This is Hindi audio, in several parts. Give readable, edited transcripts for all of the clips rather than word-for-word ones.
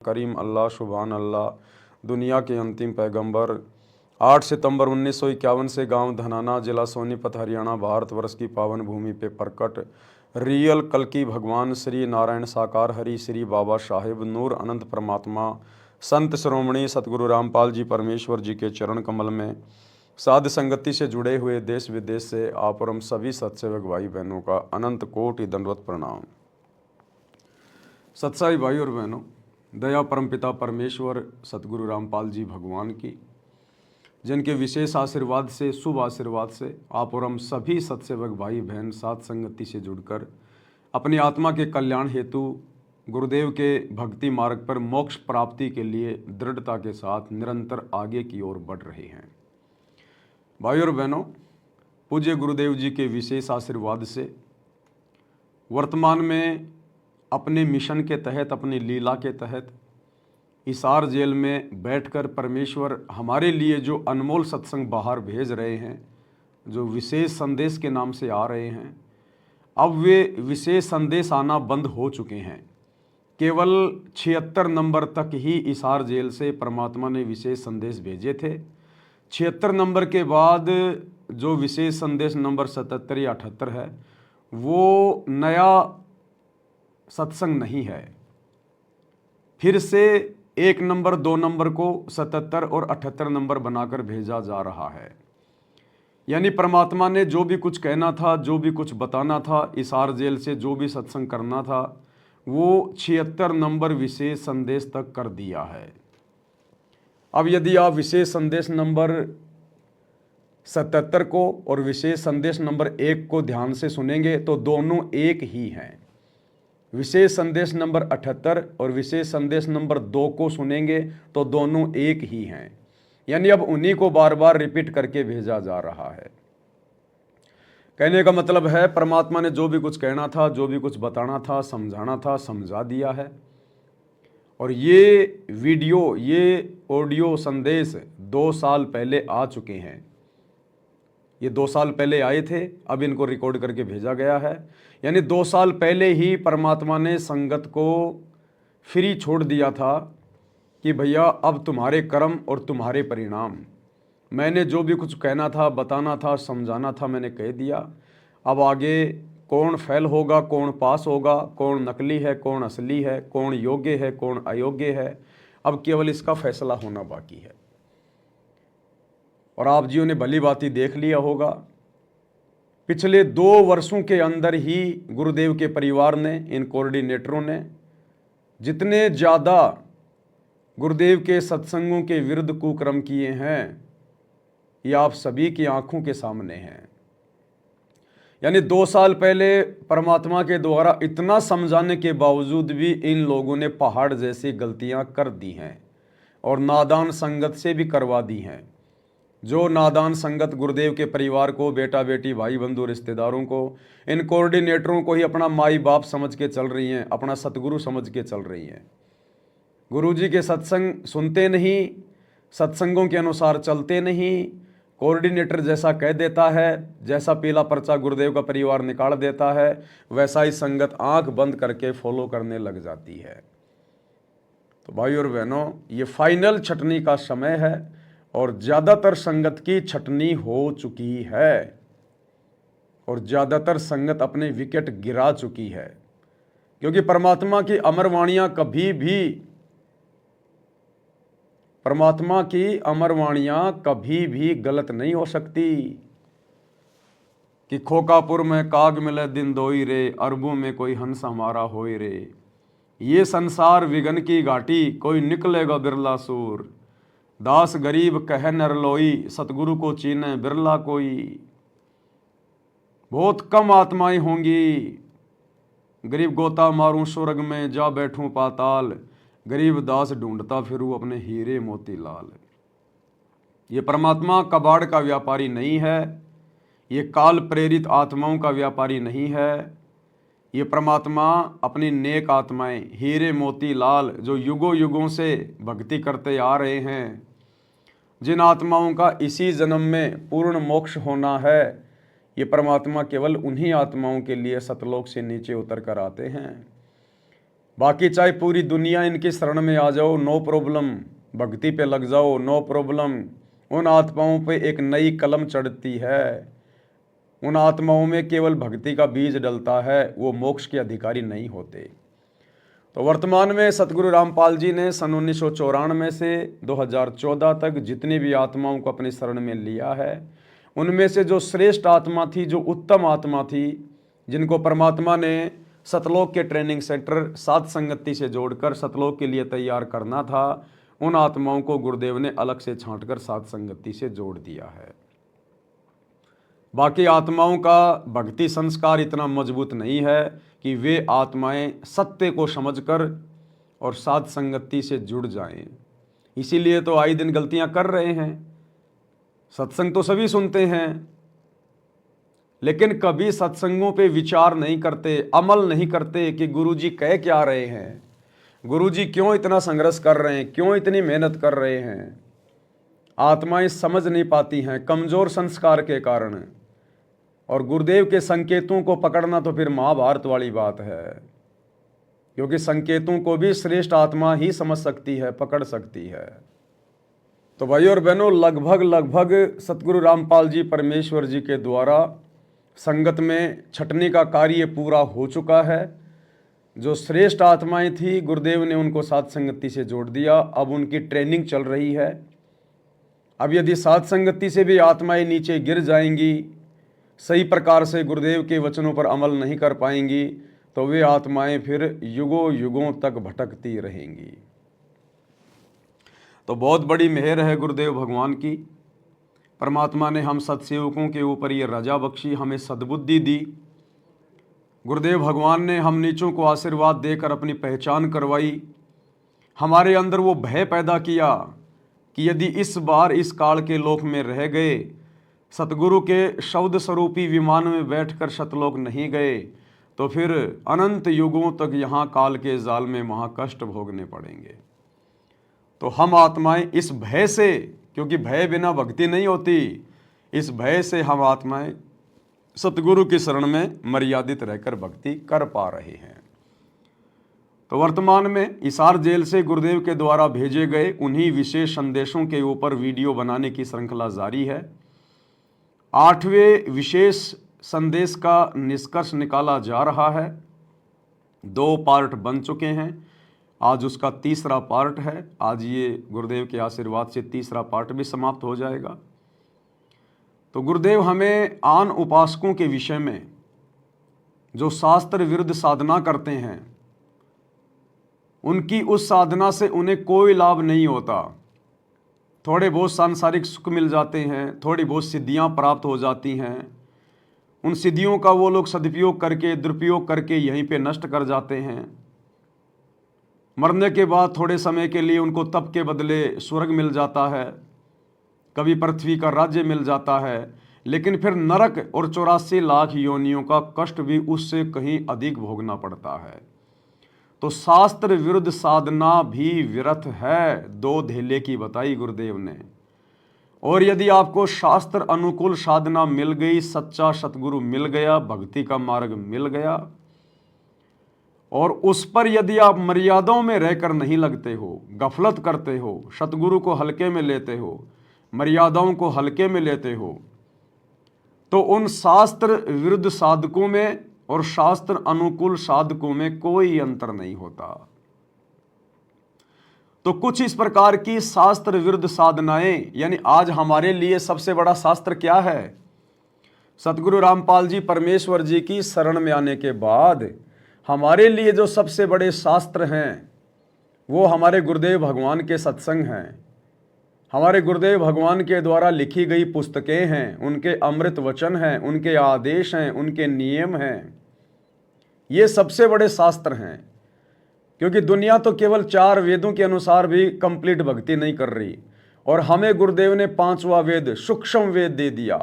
करीम अल्लाह सुभान अल्लाह दुनिया के अंतिम पैगंबर 8 सितंबर 1951 से गांव धनाना जिला सोनीपत हरियाणा भारतवर्ष की पावन भूमि पे प्रकट रियल कल्कि भगवान श्री नारायण साकार हरि श्री बाबा साहेब नूर अनंत परमात्मा संत श्रोमणी सतगुरु रामपाल जी परमेश्वर जी के चरण कमल में साध संगति से जुड़े हुए देश विदेश से आप और हम सभी सत्सेवक भाई बहनों का अनंत कोटि दंडवत प्रणाम। सत्साई भाई और बहनों, दया परमपिता परमेश्वर सतगुरु रामपाल जी भगवान की, जिनके विशेष आशीर्वाद से, शुभ आशीर्वाद से आप और हम सभी सत्सेवक भाई बहन साथ संगति से जुड़कर अपनी आत्मा के कल्याण हेतु गुरुदेव के भक्ति मार्ग पर मोक्ष प्राप्ति के लिए दृढ़ता के साथ निरंतर आगे की ओर बढ़ रहे हैं। भाई और बहनों, पूज्य गुरुदेव जी के विशेष आशीर्वाद से वर्तमान में अपने मिशन के तहत, अपनी लीला के तहत हिसार जेल में बैठकर परमेश्वर हमारे लिए जो अनमोल सत्संग बाहर भेज रहे हैं, जो विशेष संदेश के नाम से आ रहे हैं, अब वे विशेष संदेश आना बंद हो चुके हैं। केवल 76 नंबर तक ही हिसार जेल से परमात्मा ने विशेष संदेश भेजे थे। 76 नंबर के बाद जो विशेष संदेश नंबर 77 या 78 है, वो नया सत्संग नहीं है। फिर से 1 नंबर 2 नंबर को 77 और 78 नंबर बनाकर भेजा जा रहा है। यानी परमात्मा ने जो भी कुछ कहना था, जो भी कुछ बताना था, हिसार जेल से जो भी सत्संग करना था, वो 76 नंबर विशेष संदेश तक कर दिया है। अब यदि आप विशेष संदेश नंबर 77 को और विशेष संदेश नंबर 1 को ध्यान से सुनेंगे तो दोनों एक ही हैं। विशेष संदेश नंबर 78 और विशेष संदेश नंबर 2 को सुनेंगे तो दोनों एक ही हैं। यानी अब उन्हीं को बार बार रिपीट करके भेजा जा रहा है। कहने का मतलब है, परमात्मा ने जो भी कुछ कहना था, जो भी कुछ बताना था, समझाना था, समझा दिया है। और ये वीडियो, ये ऑडियो संदेश 2 साल पहले आ चुके हैं। ये 2 साल पहले आए थे, अब इनको रिकॉर्ड करके भेजा गया है। यानी 2 साल पहले ही परमात्मा ने संगत को फ्री छोड़ दिया था कि भैया अब तुम्हारे कर्म और तुम्हारे परिणाम, मैंने जो भी कुछ कहना था, बताना था, समझाना था, मैंने कह दिया। अब आगे कौन फेल होगा, कौन पास होगा, कौन नकली है, कौन असली है, कौन योग्य है, कौन अयोग्य है, अब केवल इसका फैसला होना बाकी है। और आप जियों ने भली बात ही देख लिया होगा, पिछले 2 वर्षों के अंदर ही गुरुदेव के परिवार ने, इन कोऑर्डिनेटरों ने जितने ज़्यादा गुरुदेव के सत्संगों के विरुद्ध कुकर्म किए हैं, ये आप सभी की आंखों के सामने हैं। यानी 2 साल पहले परमात्मा के द्वारा इतना समझाने के बावजूद भी इन लोगों ने पहाड़ जैसी गलतियां कर दी हैं और नादान संगत से भी करवा दी हैं। जो नादान संगत गुरुदेव के परिवार को, बेटा बेटी, भाई बंधु, रिश्तेदारों को, इन कोऑर्डिनेटरों को ही अपना माई बाप समझ के चल रही हैं, अपना सतगुरु समझ के चल रही हैं। गुरुजी के सत्संग सुनते नहीं, सत्संगों के अनुसार चलते नहीं, कोऑर्डिनेटर जैसा कह देता है, जैसा पीला पर्चा गुरुदेव का परिवार निकाल देता है, वैसा ही संगत आंख बंद करके फॉलो करने लग जाती है। तो भाई और बहनों, ये फाइनल छटनी का समय है और ज़्यादातर संगत की छटनी हो चुकी है और ज़्यादातर संगत अपने विकेट गिरा चुकी है। क्योंकि परमात्मा की अमर वाणियाँ कभी भी गलत नहीं हो सकती। कि खोकापुर में काग मिले दिन दोई रे, अरबों में कोई हंस हमारा होई रे, ये संसार विघन की घाटी, कोई निकलेगा बिरला सूर, दास गरीब कह नरलोई, सतगुरु को चीने बिरला कोई। बहुत कम आत्माएं होंगी, गरीब गोता मारूं स्वर्ग में, जा बैठूं पाताल, गरीब दास ढूंढता फिरूं अपने हीरे मोती लाल। ये परमात्मा कबाड़ का व्यापारी नहीं है, ये काल प्रेरित आत्माओं का व्यापारी नहीं है। ये परमात्मा अपनी नेक आत्माएं, हीरे मोती लाल, जो युगों युगों से भक्ति करते आ रहे हैं, जिन आत्माओं का इसी जन्म में पूर्ण मोक्ष होना है, ये परमात्मा केवल उन्हीं आत्माओं के लिए सतलोक से नीचे उतर कर आते हैं। बाकी चाहे पूरी दुनिया इनकी शरण में आ जाओ, नो प्रॉब्लम, भक्ति पे लग जाओ, नो प्रॉब्लम। उन आत्माओं पे एक नई कलम चढ़ती है, उन आत्माओं में केवल भक्ति का बीज डलता है, वो मोक्ष के अधिकारी नहीं होते। तो वर्तमान में सतगुरु रामपाल जी ने सन 1994 से 2014 तक जितनी भी आत्माओं को अपनी शरण में लिया है, उनमें से जो श्रेष्ठ आत्मा थी, जो उत्तम आत्मा थी, जिनको परमात्मा ने सतलोक के ट्रेनिंग सेंटर साध संगति से जोड़कर सतलोक के लिए तैयार करना था, उन आत्माओं को गुरुदेव ने अलग से छांटकर साध संगति से जोड़ दिया है। बाकी आत्माओं का भक्ति संस्कार इतना मजबूत नहीं है कि वे आत्माएं सत्य को समझकर और साध संगति से जुड़ जाएं। इसीलिए तो आए दिन गलतियां कर रहे हैं। सत्संग तो सभी सुनते हैं, लेकिन कभी सत्संगों पे विचार नहीं करते, अमल नहीं करते कि गुरुजी कह क्या रहे हैं, गुरुजी क्यों इतना संघर्ष कर रहे हैं, क्यों इतनी मेहनत कर रहे हैं। आत्माएं समझ नहीं पाती हैं कमजोर संस्कार के कारण, और गुरुदेव के संकेतों को पकड़ना तो फिर महाभारत वाली बात है, क्योंकि संकेतों को भी श्रेष्ठ आत्मा ही समझ सकती है, पकड़ सकती है। तो भाई और बहनों, लगभग सतगुरु रामपाल जी परमेश्वर जी के द्वारा संगत में छटने का कार्य पूरा हो चुका है। जो श्रेष्ठ आत्माएं थी, गुरुदेव ने उनको साध संगति से जोड़ दिया। अब उनकी ट्रेनिंग चल रही है। अब यदि साध संगति से भी आत्माएं नीचे गिर जाएंगी, सही प्रकार से गुरुदेव के वचनों पर अमल नहीं कर पाएंगी, तो वे आत्माएं फिर युगों युगों तक भटकती रहेंगी। तो बहुत बड़ी मेहर है गुरुदेव भगवान की। परमात्मा ने हम सत्सेवकों के ऊपर ये रजा बख्शी, हमें सद्बुद्धि दी। गुरुदेव भगवान ने हम नीचों को आशीर्वाद देकर अपनी पहचान करवाई। हमारे अंदर वो भय पैदा किया कि यदि इस बार इस काल के लोक में रह गए, सतगुरु के शब्द स्वरूपी विमान में बैठकर सतलोक नहीं गए, तो फिर अनंत युगों तक यहाँ काल के जाल में महाकष्ट भोगने पड़ेंगे। तो हम आत्माएं इस भय से, क्योंकि भय बिना भक्ति नहीं होती, इस भय से हम आत्माएं सतगुरु की शरण में मर्यादित रहकर भक्ति कर पा रहे हैं। तो वर्तमान में हिसार जेल से गुरुदेव के द्वारा भेजे गए उन्हीं विशेष संदेशों के ऊपर वीडियो बनाने की श्रृंखला जारी है। 8वें विशेष संदेश का निष्कर्ष निकाला जा रहा है। 2 पार्ट बन चुके हैं, आज उसका तीसरा पार्ट है। आज ये गुरुदेव के आशीर्वाद से तीसरा पार्ट भी समाप्त हो जाएगा। तो गुरुदेव हमें आन उपासकों के विषय में, जो शास्त्र विरुद्ध साधना करते हैं, उनकी उस साधना से उन्हें कोई लाभ नहीं होता। थोड़े बहुत सांसारिक सुख मिल जाते हैं, थोड़ी बहुत सिद्धियां प्राप्त हो जाती हैं। उन सिद्धियों का वो लोग सदुपयोग करके, दुरुपयोग करके यहीं पे नष्ट कर जाते हैं। मरने के बाद थोड़े समय के लिए उनको तप के बदले स्वर्ग मिल जाता है, कभी पृथ्वी का राज्य मिल जाता है, लेकिन फिर नरक और 84 लाख योनियों का कष्ट भी उससे कहीं अधिक भोगना पड़ता है। तो शास्त्र विरुद्ध साधना भी व्यर्थ है, 2 धेले की बताई गुरुदेव ने। और यदि आपको शास्त्र अनुकूल साधना मिल गई, सच्चा सतगुरु मिल गया, भक्ति का मार्ग मिल गया, और उस पर यदि आप मर्यादाओं में रहकर नहीं लगते हो, गफलत करते हो, सतगुरु को हल्के में लेते हो, मर्यादाओं को हल्के में लेते हो, तो उन शास्त्र विरुद्ध साधकों में और शास्त्र अनुकूल साधकों में कोई अंतर नहीं होता। तो कुछ इस प्रकार की शास्त्र विरुद्ध साधनाएं, यानी आज हमारे लिए सबसे बड़ा शास्त्र क्या है? सतगुरु रामपाल जी परमेश्वर जी की शरण में आने के बाद हमारे लिए जो सबसे बड़े शास्त्र हैं, वो हमारे गुरुदेव भगवान के सत्संग हैं, हमारे गुरुदेव भगवान के द्वारा लिखी गई पुस्तकें हैं, उनके अमृत वचन हैं, उनके आदेश हैं, उनके नियम हैं। ये सबसे बड़े शास्त्र हैं, क्योंकि दुनिया तो केवल 4 वेदों के अनुसार भी कंप्लीट भक्ति नहीं कर रही, और हमें गुरुदेव ने 5वां वेद सूक्ष्म वेद दे दिया।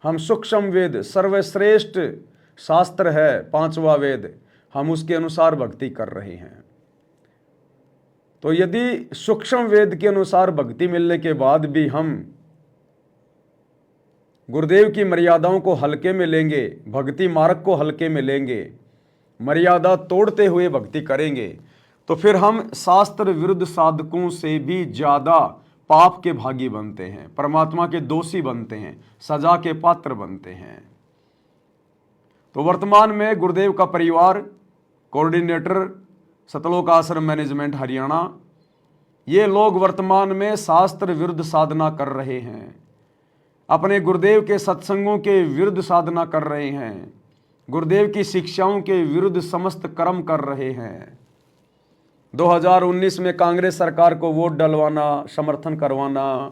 हम सूक्ष्म वेद, सर्वश्रेष्ठ शास्त्र है 5वां वेद, हम उसके अनुसार भक्ति कर रहे हैं। तो यदि सूक्ष्म वेद के अनुसार भक्ति मिलने के बाद भी हम गुरुदेव की मर्यादाओं को हल्के में लेंगे, भक्ति मार्ग को हल्के में लेंगे, मर्यादा तोड़ते हुए भक्ति करेंगे तो फिर हम शास्त्र विरुद्ध साधकों से भी ज्यादा पाप के भागी बनते हैं, परमात्मा के दोषी बनते हैं, सजा के पात्र बनते हैं। तो वर्तमान में गुरुदेव का परिवार, कोऑर्डिनेटर सतलोक आश्रम मैनेजमेंट हरियाणा, ये लोग वर्तमान में शास्त्र विरुद्ध साधना कर रहे हैं, अपने गुरुदेव के सत्संगों के विरुद्ध साधना कर रहे हैं, गुरुदेव की शिक्षाओं के विरुद्ध समस्त कर्म कर रहे हैं। 2019 में कांग्रेस सरकार को वोट डलवाना, समर्थन करवाना,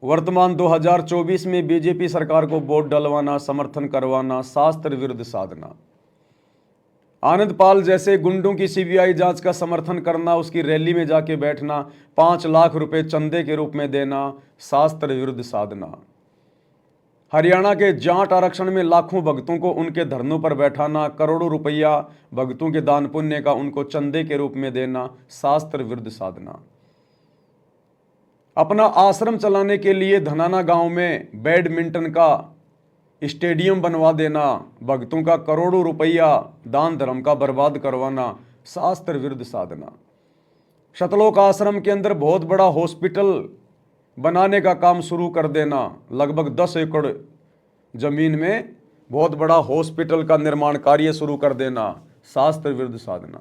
वर्तमान 2024 में बीजेपी सरकार को वोट डलवाना, समर्थन करवाना, शास्त्र विरुद्ध साधना। आनंद पाल जैसे गुंडों की सीबीआई जांच का समर्थन करना, उसकी रैली में जाके बैठना, 5 लाख रुपए चंदे के रूप में देना, शास्त्र विरुद्ध साधना। हरियाणा के जाट आरक्षण में लाखों भक्तों को उनके धरनों पर बैठाना, करोड़ों रुपया भक्तों के दान पुण्य का उनको चंदे के रूप में देना, शास्त्र विरुद्ध साधना। अपना आश्रम चलाने के लिए धनाना गांव में बैडमिंटन का स्टेडियम बनवा देना, भक्तों का करोड़ों रुपया दान धर्म का बर्बाद करवाना, शास्त्र विरुद्ध साधना। सतलोक आश्रम के अंदर बहुत बड़ा हॉस्पिटल बनाने का काम शुरू कर देना, लगभग 10 एकड़ जमीन में बहुत बड़ा हॉस्पिटल का निर्माण कार्य शुरू कर देना, शास्त्र विरुद्ध साधना।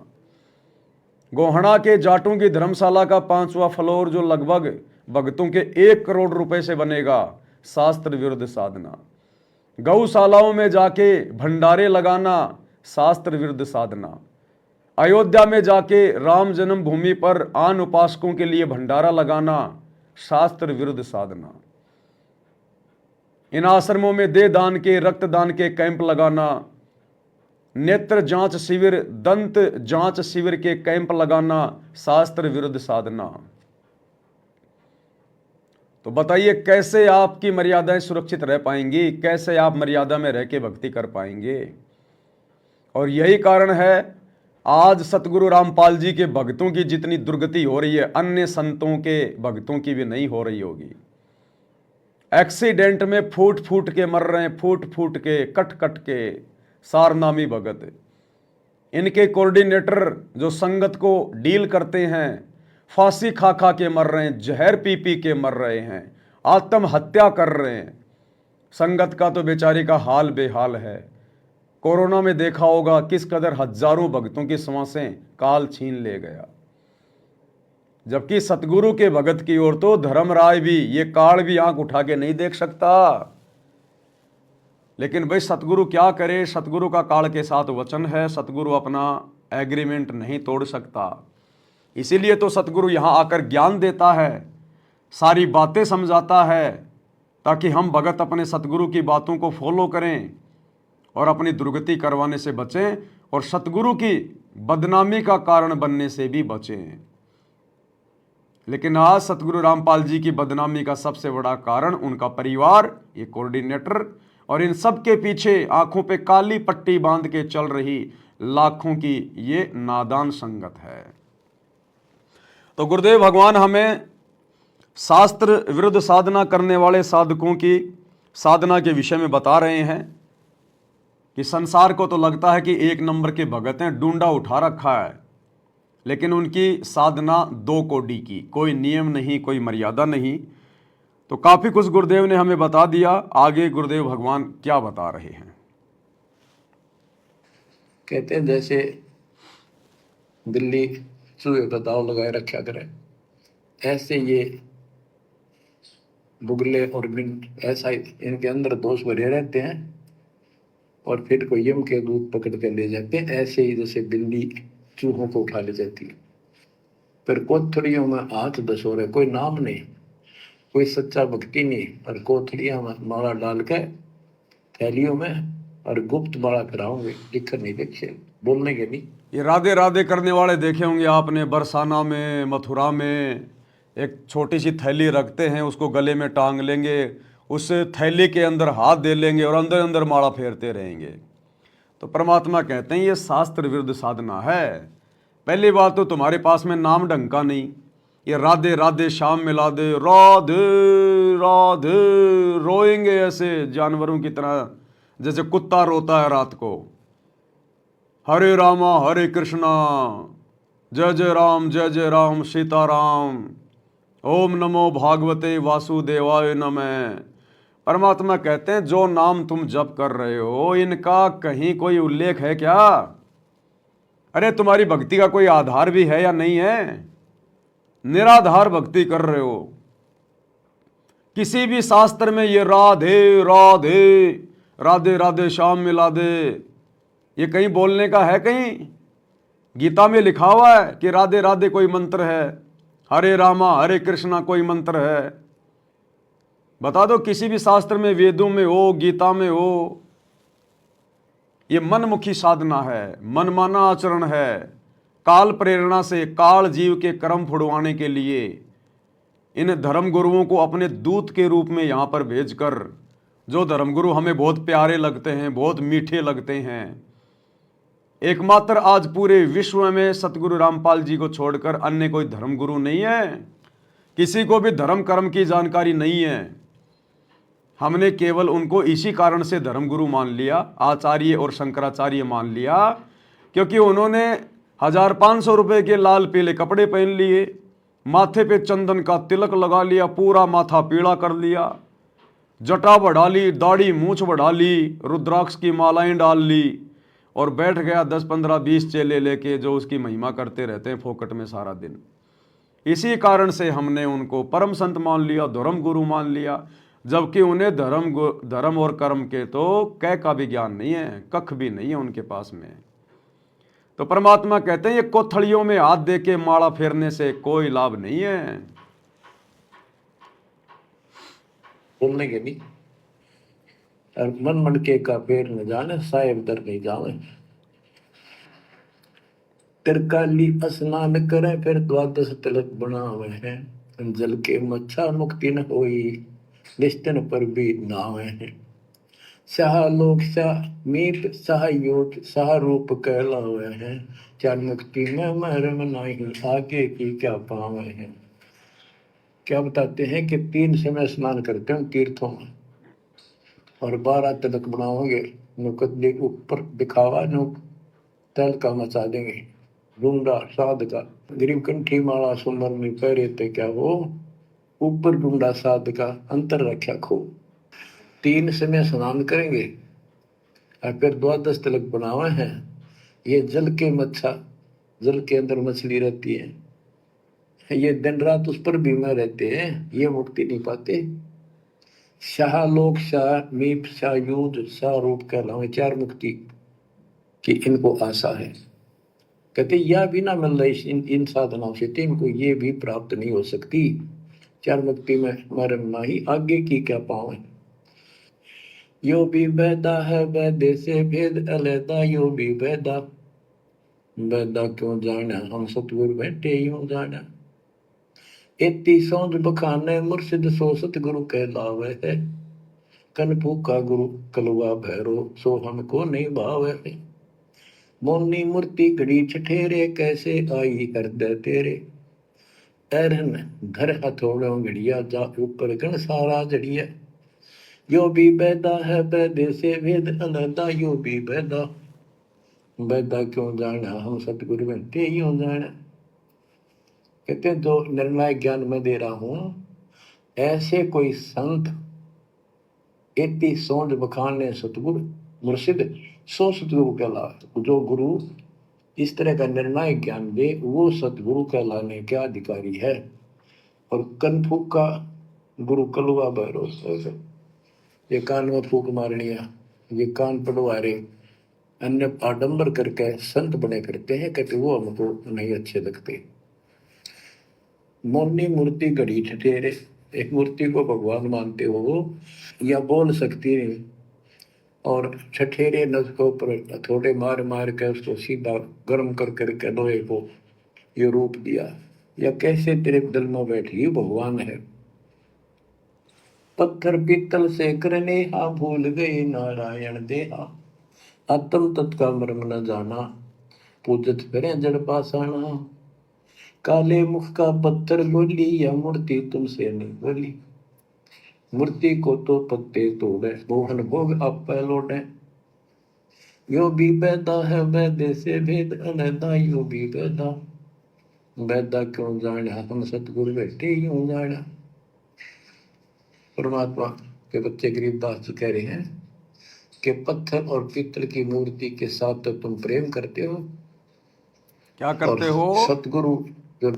गोहना के जाटों की धर्मशाला का 5वां फ्लोर जो लगभग भक्तों के 1 करोड़ रुपए से बनेगा, शास्त्र विरुद्ध साधना। गौशालाओं में जाके भंडारे लगाना, शास्त्र विरुद्ध साधना। अयोध्या में जाके राम जन्मभूमि पर आन उपासकों के लिए भंडारा लगाना, शास्त्र विरुद्ध साधना। इन आश्रमों में देह दान के, रक्तदान के कैंप लगाना, नेत्र जांच शिविर, दंत जांच शिविर के कैंप लगाना, शास्त्र विरुद्ध साधना। तो बताइए कैसे आपकी मर्यादाएं सुरक्षित रह पाएंगी, कैसे आप मर्यादा में रह के भक्ति कर पाएंगे। और यही कारण है आज सतगुरु रामपाल जी के भक्तों की जितनी दुर्गति हो रही है, अन्य संतों के भक्तों की भी नहीं हो रही होगी। एक्सीडेंट में फूट फूट के मर रहे हैं, फूट फूट के, कट कट के, सारनामी भगत। इनके कोऑर्डिनेटर जो संगत को डील करते हैं, फांसी खा खा के मर रहे हैं, जहर पी पी के मर रहे हैं, आत्महत्या कर रहे हैं। संगत का तो बेचारी का हाल बेहाल है। कोरोना में देखा होगा किस कदर हजारों भक्तों की सांसें काल छीन ले गया, जबकि सतगुरु के भगत की ओर तो धर्मराय भी, ये काल भी आंख उठा के नहीं देख सकता। लेकिन भाई सतगुरु क्या करे, सतगुरु का काल के साथ वचन है, सतगुरु अपना एग्रीमेंट नहीं तोड़ सकता। इसीलिए तो सतगुरु यहाँ आकर ज्ञान देता है, सारी बातें समझाता है, ताकि हम भगत अपने सतगुरु की बातों को फॉलो करें और अपनी दुर्गति करवाने से बचें और सतगुरु की बदनामी का कारण बनने से भी बचें। लेकिन आज सतगुरु रामपाल जी की बदनामी का सबसे बड़ा कारण उनका परिवार, ये कोऑर्डिनेटर और इन सब के पीछे आंखों पे काली पट्टी बांध के चल रही लाखों की ये नादान संगत है। तो गुरुदेव भगवान हमें शास्त्र विरुद्ध साधना करने वाले साधकों की साधना के विषय में बता रहे हैं कि संसार को तो लगता है कि 1 नंबर के भगत हैं, डूंडा उठा रखा है, लेकिन उनकी साधना 2 कोडी की, कोई नियम नहीं, कोई मर्यादा नहीं। तो काफी कुछ गुरुदेव ने हमें बता दिया। आगे गुरुदेव भगवान क्या बता रहे हैं। कहते हैं जैसे दिल्ली चूहे का दाव लगाए रखा करे, ऐसे ये बुगले और बिन ऐसा इनके अंदर दोष भरे रहते हैं और फिर कोई यम के दूध पकड़ कर ले जाते हैं। ऐसे ही जैसे बिल्ली चूहों को उठा ले जाती है, फिर कोथड़ियों में हाथ धसो रहे, कोई नाम नहीं, कोई सच्चा भक्ति नहीं, और कोथड़ियां में माला डाल के थैलियों में और गुप्त माला कराओगे, लिखकर नहीं देखे, बोलने के नहीं। ये राधे राधे करने वाले देखे होंगे आपने, बरसाना में, मथुरा में एक छोटी सी थैली रखते हैं, उसको गले में टांग लेंगे, उस थैली के अंदर हाथ दे लेंगे और अंदर अंदर माला फेरते रहेंगे। तो परमात्मा कहते हैं ये शास्त्र विरुद्ध साधना है। पहली बात तो तुम्हारे पास में नाम ढंग का नहीं, ये राधे राधे शाम मिला दे, राधे राधे रोएंगे ऐसे जानवरों की तरह, जैसे कुत्ता रोता है रात को। हरे कृष्णा, जय राम सीताराम। ओम नमो भागवते वासुदेवाय नमः। परमात्मा कहते हैं जो नाम तुम जप कर रहे हो इनका कहीं कोई उल्लेख है क्या? अरे तुम्हारी भक्ति का कोई आधार भी है या नहीं है? निराधार भक्ति कर रहे हो। किसी भी शास्त्र में ये राधे राधे राधे राधे श्याम मिला दे, ये कहीं बोलने का है? कहीं गीता में लिखा हुआ है कि राधे राधे कोई मंत्र है, हरे रामा हरे कृष्णा कोई मंत्र है? बता दो किसी भी शास्त्र में, वेदों में हो, गीता में हो। ये मनमुखी साधना है, मनमाना आचरण है। काल प्रेरणा से काल जीव के कर्म फुड़वाने के लिए इन धर्म गुरुओं को अपने दूत के रूप में यहाँ पर भेजकर, जो धर्मगुरु हमें बहुत प्यारे लगते हैं, बहुत मीठे लगते हैं, एकमात्र आज पूरे विश्व में सतगुरु रामपाल जी को छोड़कर अन्य कोई धर्मगुरु नहीं है। किसी को भी धर्म कर्म की जानकारी नहीं है। हमने केवल उनको इसी कारण से धर्मगुरु मान लिया, आचार्य और शंकराचार्य मान लिया, क्योंकि उन्होंने 1500 रुपए के लाल पीले कपड़े पहन लिए, माथे पे चंदन का तिलक लगा लिया, पूरा माथा पीला कर लिया, जटा बढ़ा ली, दाढ़ी मूछ बढ़ा ली, रुद्राक्ष की मालाएं डाल ली और बैठ गया 10 15 20 चेले लेके जो उसकी महिमा करते रहते हैं फोकट में सारा दिन। इसी कारण से हमने उनको परम संत मान लिया, धर्म गुरु मान लिया, जबकि उन्हें धर्म और कर्म के तो कै का भी ज्ञान नहीं है, कख भी नहीं है उनके पास में। तो परमात्मा कहते हैं ये कोथड़ियों में हाथ दे के माला फेरने से कोई लाभ नहीं है। बोलने के नहीं, और मन मटके का पैर न जाने, साहेब दर नहीं जावे। तिरकाली स्नान करे फिर द्वादश तिलक बनावे हैं, जल के मच्छा मुक्ति न होई, निश्चन पर भी नावे हैं। शाह लोक शाह मीत शाह योग शाह रूप कहलावे हैं, चार मुक्ति में मरम नहीं, आगे की क्या पावे हैं। क्या बताते हैं कि 3 समय स्नान करते हैं तीर्थों में, और 12 तिलक बनाओगे, नुकदली ऊपर दिखावा नु तल का मचा देंगे, ढूंढा साध का गरीब कंठी माला सुमर में पहरे थे क्या हो, ऊपर ढूंढा साध का अंतर रखा खो। 3 समय स्नान करेंगे और फिर द्वादश तिलक बनावे हैं। ये जल के मच्छा, जल के अंदर मछली रहती है, ये दिन रात उस पर बीमार रहते हैं, ये मुक्ति नहीं पाते। शाह लोक शाह मीप शाह युद्ध शाह रूप कहलावे, 4 मुक्ति की इनको आशा है। कहते यह भी ना मिल रही इन साधनाओं से, इनको ये भी प्राप्त नहीं हो सकती। 4 मुक्ति में मरम नाही, आगे की क्या पावे। यो भी बैदा है बैदे से भेद अलैदा, यो भी बैदा बैदा क्यों जाना, हम सतगुरु बैठे यूं जाना। इतनी सौंध बखाने मुर्शिद सो सतगुरु कहलावे है, कन फूका गुरु कलवा भैरो सो हमको नहीं भावे। मोनी मूर्ति घड़ी छठेरे, कैसे आई हृदय तेरे, ऐरन घर हथौड़ों घड़िया, जा ऊपर गण सारा जड़िया। यो भी बैदा है बैदे से भेद अलैदा, यो भी बैदा बैदा क्यों जाना, हम सतगुरु बनते यूं जाना। कहते हैं जो निर्णायक ज्ञान मैं दे रहा हूं, ऐसे कोई संत इतनी सोच बखाने सतगुरु मुर्शिद सो सतगुरु कहला। जो गुरु इस तरह का निर्णायक ज्ञान दे वो सतगुरु कहलाने के अधिकारी है। और कन फूका गुरु कलुआ भैरो, ये कान में फूक मारनिया, ये कान पड़वारे, अन्य आडंबर करके संत बने करते हैं, कहते वो हमको नहीं अच्छे लगते। मोनी मूर्ति घड़ी ठठेरे, एक मूर्ति को भगवान मानते हो या बोल सकती नहीं, और ठठेरे नस को ऊपर थोड़े मार मार के उसको सीधा गर्म कर करके लोहे को ये रूप दिया, या कैसे तेरे दिल में बैठी भगवान है। पत्थर पीतल से करने हा, भूल गए नारायण देहा, आत्म तत्का मर्म न जाना, पूजत फिरे जड़ पासाना। काले मुख का पत्थर बोली, या मूर्ति तुमसे नहीं बोली, मूर्ति को तो पत्ते तोड़े, मोहन भोग आप लौटे। यो भी पैदा है वैद्य से भेद अलैदा, यो भी पैदा वैदा क्यों जाना, हम सतगुरु बैठे यूं जाना। परमात्मा के बच्चे गरीबदास जी कह रहे हैं कि पत्थर और पीतल की मूर्ति के साथ तो तुम प्रेम करते हो, क्या और करते हो? सतगुरु जो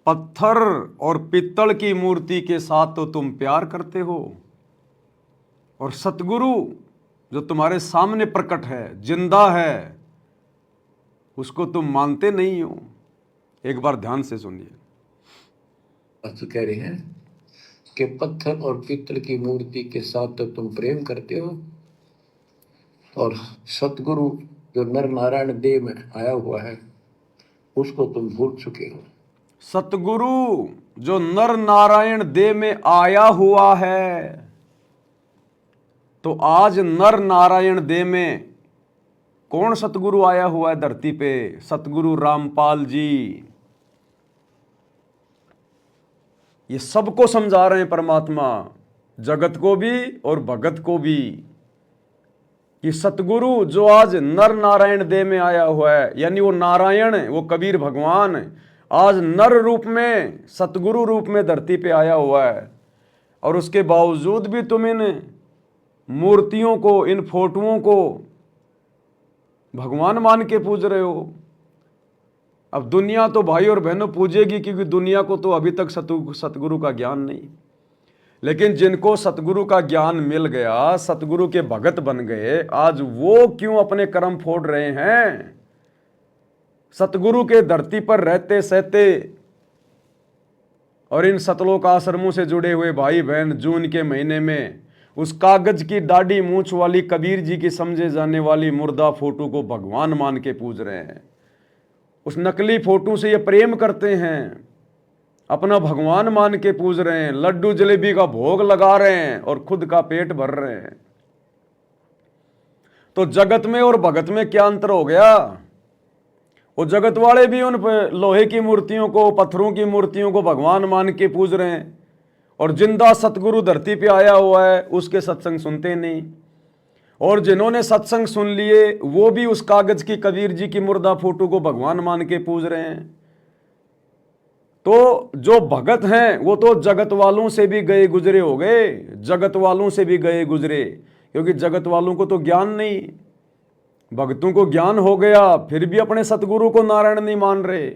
पत्थर और पित्तल की मूर्ति के साथ तो तुम प्यार करते हो, और सतगुरु जो तुम्हारे सामने प्रकट है, जिंदा है, उसको तुम मानते नहीं हो। एक बार ध्यान से सुनिए। कह रहे हैं कि पत्थर और पीतल की मूर्ति के साथ तो तुम प्रेम करते हो, और सतगुरु जो नर नारायण देह में आया हुआ है उसको तुम भूल चुके हो। सतगुरु जो नर नारायण देह में आया हुआ है, तो आज नर नारायण देह में कौन सतगुरु आया हुआ है धरती पे? सतगुरु रामपाल जी। ये सबको समझा रहे हैं परमात्मा, जगत को भी और भगत को भी, कि सतगुरु जो आज नर नारायण देह में आया हुआ है, यानी वो नारायण, वो कबीर भगवान आज नर रूप में, सतगुरु रूप में धरती पे आया हुआ है, और उसके बावजूद भी तुम इन मूर्तियों को, इन फोटोओं को भगवान मान के पूज रहे हो। अब दुनिया तो भाई और बहनों पूजेगी, क्योंकि दुनिया को तो अभी तक सतगुरु का ज्ञान नहीं। लेकिन जिनको सतगुरु का ज्ञान मिल गया, सतगुरु के भगत बन गए, आज वो क्यों अपने कर्म फोड़ रहे हैं? सतगुरु के धरती पर रहते सहते और इन सतलोक आश्रमों से जुड़े हुए भाई बहन जून के महीने में उस कागज की दाढ़ी मूछ वाली कबीर जी की समझे जाने वाली मुर्दा फोटो को भगवान मान के पूज रहे हैं। उस नकली फोटो से ये प्रेम करते हैं, अपना भगवान मान के पूज रहे हैं, लड्डू जलेबी का भोग लगा रहे हैं और खुद का पेट भर रहे हैं। तो जगत में और भगत में क्या अंतर हो गया? वो जगत वाले भी उन लोहे की मूर्तियों को, पत्थरों की मूर्तियों को भगवान मान के पूज रहे हैं, और जिंदा सतगुरु धरती पे आया हुआ है उसके सत्संग सुनते नहीं। और जिन्होंने सत्संग सुन लिए वो भी उस कागज की कबीर जी की मुर्दा फोटो को भगवान मान के पूज रहे हैं। तो जो भगत हैं वो तो जगत वालों से भी गए गुजरे हो गए, जगत वालों से भी गए गुजरे, क्योंकि जगत वालों को तो ज्ञान नहीं। भक्तों को ज्ञान हो गया, फिर भी अपने सतगुरु को नारायण नहीं मान रहे,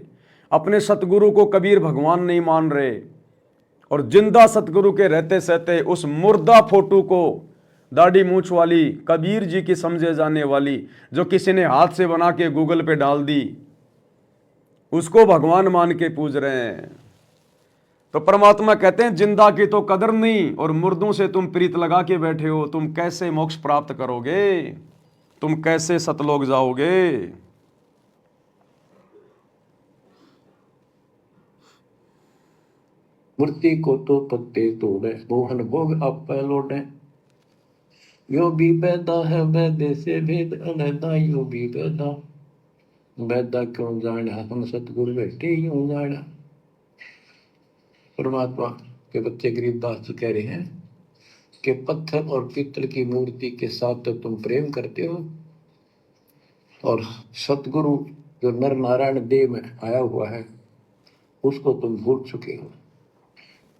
अपने सतगुरु को कबीर भगवान नहीं मान रहे, और जिंदा सतगुरु के रहते सहते उस मुर्दा फोटो को, दाढ़ी मूछ वाली कबीर जी की समझे जाने वाली, जो किसी ने हाथ से बना के गूगल पे डाल दी, उसको भगवान मान के पूज रहे हैं। तो परमात्मा कहते हैं जिंदा की तो कदर नहीं, और मुर्दों से तुम प्रीत लगा के बैठे हो। तुम कैसे मोक्ष प्राप्त करोगे? तुम कैसे सतलोक जाओगे? मूर्ति को तो पत्ते तोड़े, मोहन भोग आप लौटे। यो भी पैदा है वैद्य से भेद अलैदा, यो भी पैदा वैदा क्यों जाना, हम सतगुरु बैठे यूं जाना। परमात्मा के बच्चे गरीबदास जी कह रहे हैं कि पत्थर और पीतल की मूर्ति के साथ तो तुम प्रेम करते हो, और सतगुरु जो नर नारायण देह में आया हुआ है उसको तुम भूल चुके हो।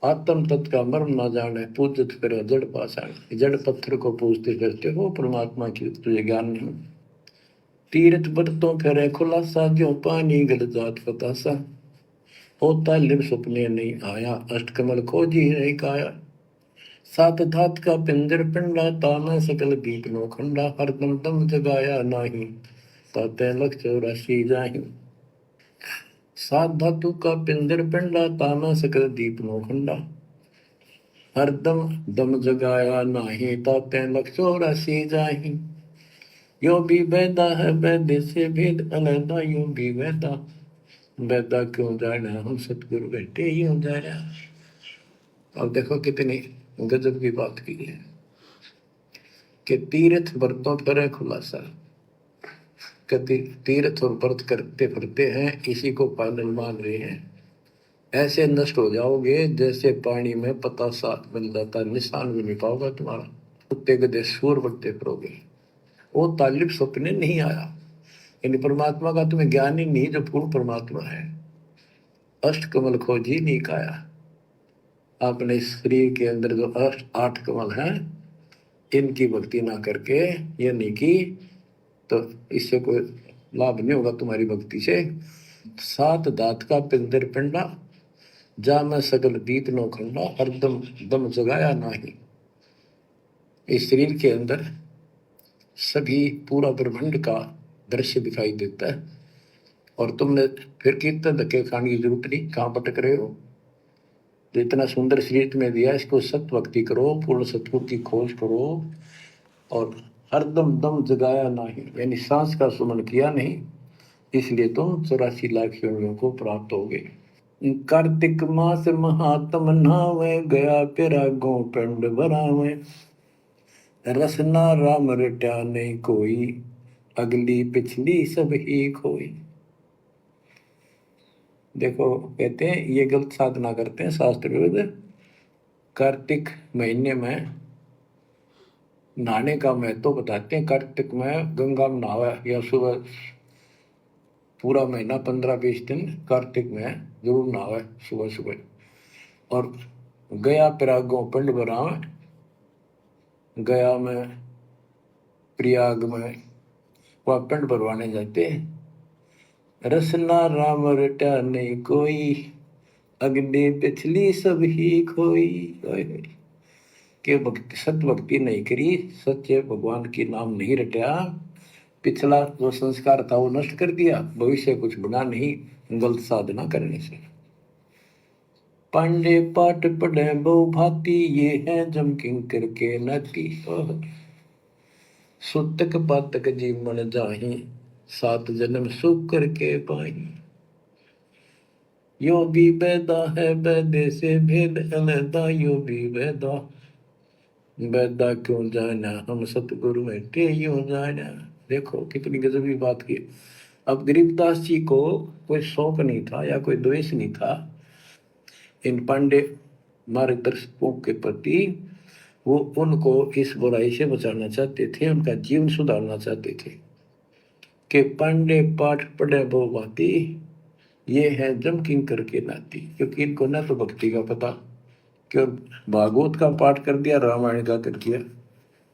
आत्म तत्व का मर्म ना जाने, पूजत फिर जड़ पाषाण। जड़ पत्थर को पूजते फिरते हो, परमात्मा की तुझे ज्ञान नहीं। तीर्थ बरतों फिरे खुलासा, जो पानी गल जात फतासा। होता लिव सपने नहीं आया, अष्टकमल खोजी नहीं काया। सात धात का पिंजर पिंडा, ताना सकल दीप नो खंडा। हरदम दम जगाया नाही, ताते लख 84 जाही। सात धातु का पिंजर पिंडा, ताना सकल दीप नो खंडा। हरदम दम जगाया नाही, ताते लख 84 जाही। यो भी वैदा है वैद्य से भेद अलैदा, यो भी वैदा वैदा क्यों जाना, हम सतगुरु बैठे यूं जाना। अब देखो कितनी गजब की बात की है कि तीर्थ व्रतों पर खुलासा। कति तीर्थ और व्रत करते फिरते हैं, इसी को पालन मान रहे हैं। ऐसे नष्ट हो जाओगे जैसे पानी में पतासा बन जाता, निशान भी नहीं पाओगे तुम्हारा। कुत्ते गधे सूर बनते फिरोगे। वो तालिब सपने नहीं आया। यानी परमात्मा का तुम्हें ज्ञान ही नहीं जो पूर्ण परमात्मा है। अष्ट कमल खोजी नहीं काया। आपने इस शरीर के अंदर जो आठ कमल हैं इनकी भक्ति ना करके ये नहीं की तो इससे कोई लाभ नहीं होगा तुम्हारी भक्ति से। सात दात का पिंदर पिंडा जा मैं सकल दीप नो खंडा हरदम दम जगाया नाही। इस शरीर के अंदर सभी पूरा ब्रह्मांड का दृश्य दिखाई देता है और तुमने फिर कीर्तन धक्के खाने की जरूरत नहीं। कहाँ भटक रहे हो? जो इतना सुंदर शरीर तुम्हें दिया इसको सत भक्ति करो, पूर्ण सतगुरु की खोज करो और हरदम दम जगाया नहीं, यानी सांस का सुमन किया नहीं, इसलिए तुम 84 लाख योनियों को प्राप्त होगे। कार्तिक मास महात्म नावे गया पिरागों पिंड भरावे रसना राम रट्या नहीं कोई अगली पिछली सब ही खोई। देखो कहते हैं ये गलत साधना करते हैं शास्त्र विरुद्ध। कार्तिक महीने में नहाने का महत्व बताते हैं। कार्तिक में गंगा में नहावा या सुबह पूरा महीना 15-20 दिन कार्तिक में जरूर नहावा सुबह सुबह। और गया प्रयागों पिंड भरावे, गया में प्रयाग में वह पिंड भरवाने जाते हैं। रसना राम रटा नहीं कोई अगले पिछली सब ही खोई। के भक्ति सत भक्ति नहीं करी, सच्चे भगवान की नाम नहीं रटा, पिछला जो संस्कार था वो नष्ट कर दिया, भविष्य कुछ बना नहीं गलत साधना करने से। पांडे पाठ पढ़े बहु भांति ये है जम किंकर के नती। सुतक पातक जीवन जाही 7 जन्म सुख करके पाई। यो भी बैदा है बैदे से भेद अलैदा, यो भी बैदा बैदा क्यों जाना हम सतगुरु में यूं जाना। देखो कितनी गजबी बात की। अब गरीबदास जी को कोई शौक नहीं था या कोई द्वेष नहीं था इन पांडे मार्गदर्शकों के प्रति। वो उनको इस बुराई से बचाना चाहते थे, उनका जीवन सुधारना चाहते थे। कि पांडे पाठ पढ़े बहु भांति ये है जम किंकर के नाती। क्योंकि इनको ना तो भक्ति का पता, क्यों भागवत का पाठ कर दिया, रामायण का कर दिया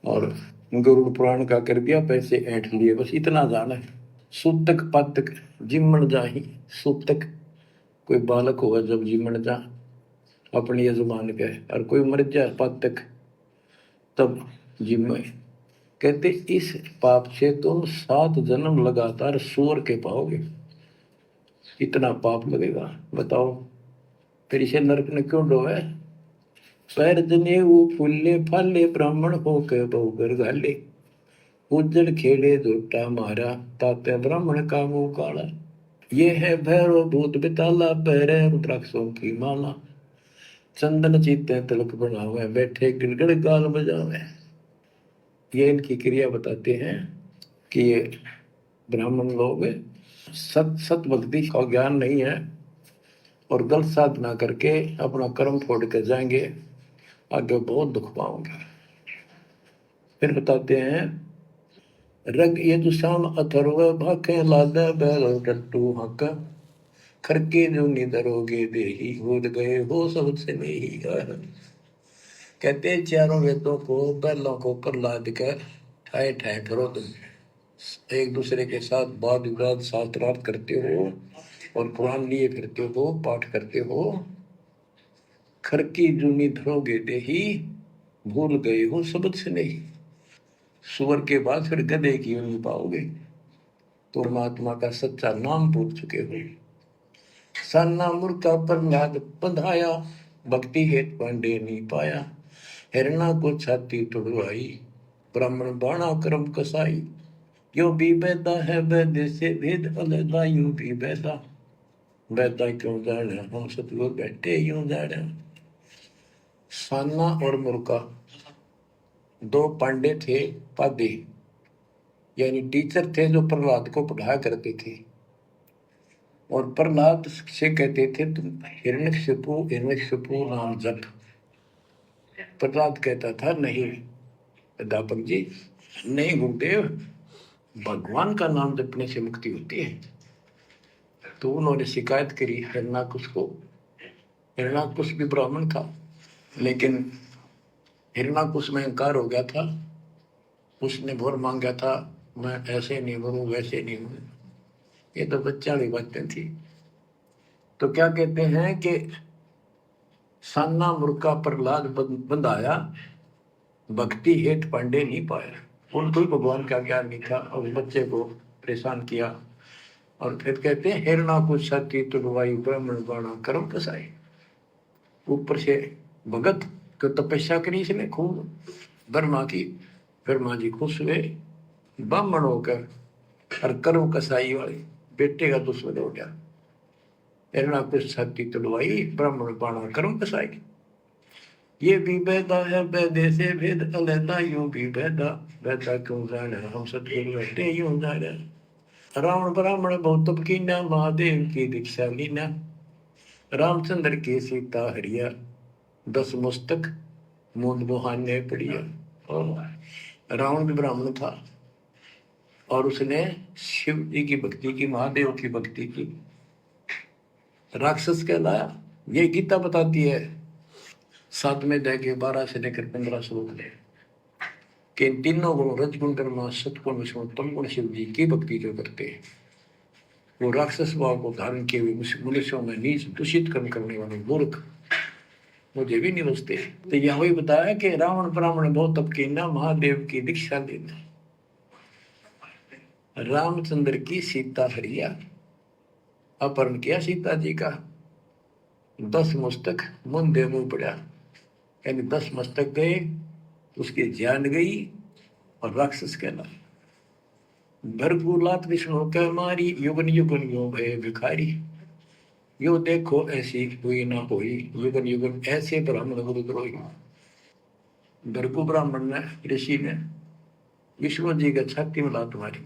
और गरुड़ पुराण का कर दिया, पैसे ऐंठ लिए, बस इतना जाना है। सूतक पातक जिमण जाही। सूतक कोई बालक होगा जब जिमण जा अपनी यजमान के, और कोई मर जाए पातक तब जिम्मे। कहते इस पाप से तुम 7 जन्म लगातार सूअर के पाओगे। इतना पाप लगेगा, बताओ फिर इसे नरक ने क्यों डोवे। पैर जने वो फूले फाले ब्राह्मण हो के बहुगर घाले, उज्जड़ खेड़े झूठा मारा ताते ब्राह्मण का मुंह काला। ये है भैरव भूत बिताला पैरे रुद्राक्षों की माला, चंदन चीते तिलक बनावे बैठे गिड़गड़ गाल बजावे। ये इनकी क्रिया बताते हैं कि ये ब्राह्मण लोग सत भक्ति का ज्ञान नहीं है और गलत साधना करके अपना कर्म फोड़ के जाएंगे, आगे बहुत दुख पाओगे। फिर बताते हैं रग यजुषाम अथर्व भाखे लादे बैल टट्टू हक, खरके जो निधरोगे देही भूल गए हो सबसे नहीं। कहते हैं चारों वेदों को बैलों को प्रहलाद कर ठाए ठाए करो, तुम एक दूसरे के साथ वाद विवाद शास्त्रार्थ करते हो और पुराण लिए फिरते हो, पाठ करते हो। खरकी जूनी धरोगे देही भूल गए हो सबद से नहीं। सुअर के बाद फिर गधे की यूं पाओगे, तो परमात्मा का सच्चा नाम भूल चुके हो। सन्ना मुर्का प्रहलाद बंधाया, भक्ति हेत पांडे नहीं पाया। हिरणा को छाती तुड़वाई, ब्राह्मण बाणा कर्म कसाई। यो भी बैदा है बैदे से भेद अलैदा, यूं भी बैदा बैदा क्यों जाने हम सतगुरु बैठे यूं जाने। सान्ना और मुर्का 2 पांडे थे पादे, यानी टीचर थे जो प्रहलाद को पढ़ाया करते थे। और प्रहलाद से कहते थे तुम हिरण्यकशिपु नाम जप। प्रहलाद कहता था नहीं अध्यापक जी, नहीं गुरुदेव, भगवान का नाम जपने से मुक्ति होती है। तो उन्होंने शिकायत करी हिरणाकुश को। हिरणाकुश भी ब्राह्मण था, लेकिन हिरणाकुश में अहंकार हो गया था। उसने वर मांगा था, मैं ऐसे नहीं मरूं, वैसे नहीं मरूं। ये तो बच्चा वाली बातें थी। तो क्या कहते हैं कि साना मुर्का प्रहलाद बंधाया, भक्ति हेत पांडे नहीं पाया। उनको ही भगवान का ज्ञान नहीं था और बच्चे को परेशान किया। और फिर कहते हैं हिरणाकुश छाती तुड़वाई, ब्राह्मण बाणा कर्म कसाई। ऊपर से भगत को तपस्या करी इसने खूब ब्रह्मा की। ब्रह्मा जी खुश हुए, ब्राह्मण होकर और कर्म कसाई वाले बेटे का दुश्मन हो गया। हिरणाकुश छाती तुड़वाई, ब्राह्मण बाणा कर्म कसाई। ये भी भेदा है भेदे से भेद अलैदा, यूं भी भेदा भेदा क्यों जाने, हम सतगुरु बैठे यूं जाने। रावण ब्राह्मण बहुत तप कीना, महादेव की दीक्षा लीना। रामचंद्र की सीता हरिया, 10 मस्तक मूंद बुहाने पड़िया। और रावण भी ब्राह्मण था और उसने शिव जी की भक्ति की, महादेव की भक्ति की। राक्षस कहलाया। ये गीता बताती है 7वें अध्याय के 12 से लेकर 15 श्लोक में कि इन तीनों गुण, रजगुण कर्म सत्गुण विष्णु तम गुण, शिव जी की भक्ति जो करते हैं वो राक्षस भाव को धारण किए हुए मनुष्यों में नीच दूषित कर्म करने वाले मूर्ख मुझे भी नहीं बचते। तो यह वही बताया कि रावण ब्राह्मण बहुत तप कीना, महादेव की दीक्षा लेना। रामचंद्र की सीता हरिया, अपहरण किया सीता जी का। 10 मस्तक मुंदे मुंह पड़ा, यानी 10 मस्तक गए, उसकी जान गई और राक्षस कहला। भरपूर विष्णु कह मारी, युगन युगन यो भय भिखारी। यो देखो ऐसी हुई ना होई, युगन युगन ऐसे ब्राह्मण गुरुद्रोही। भरपू ब्राह्मण ने, ऋषि ने विष्णु जी का छाती में लात मारी।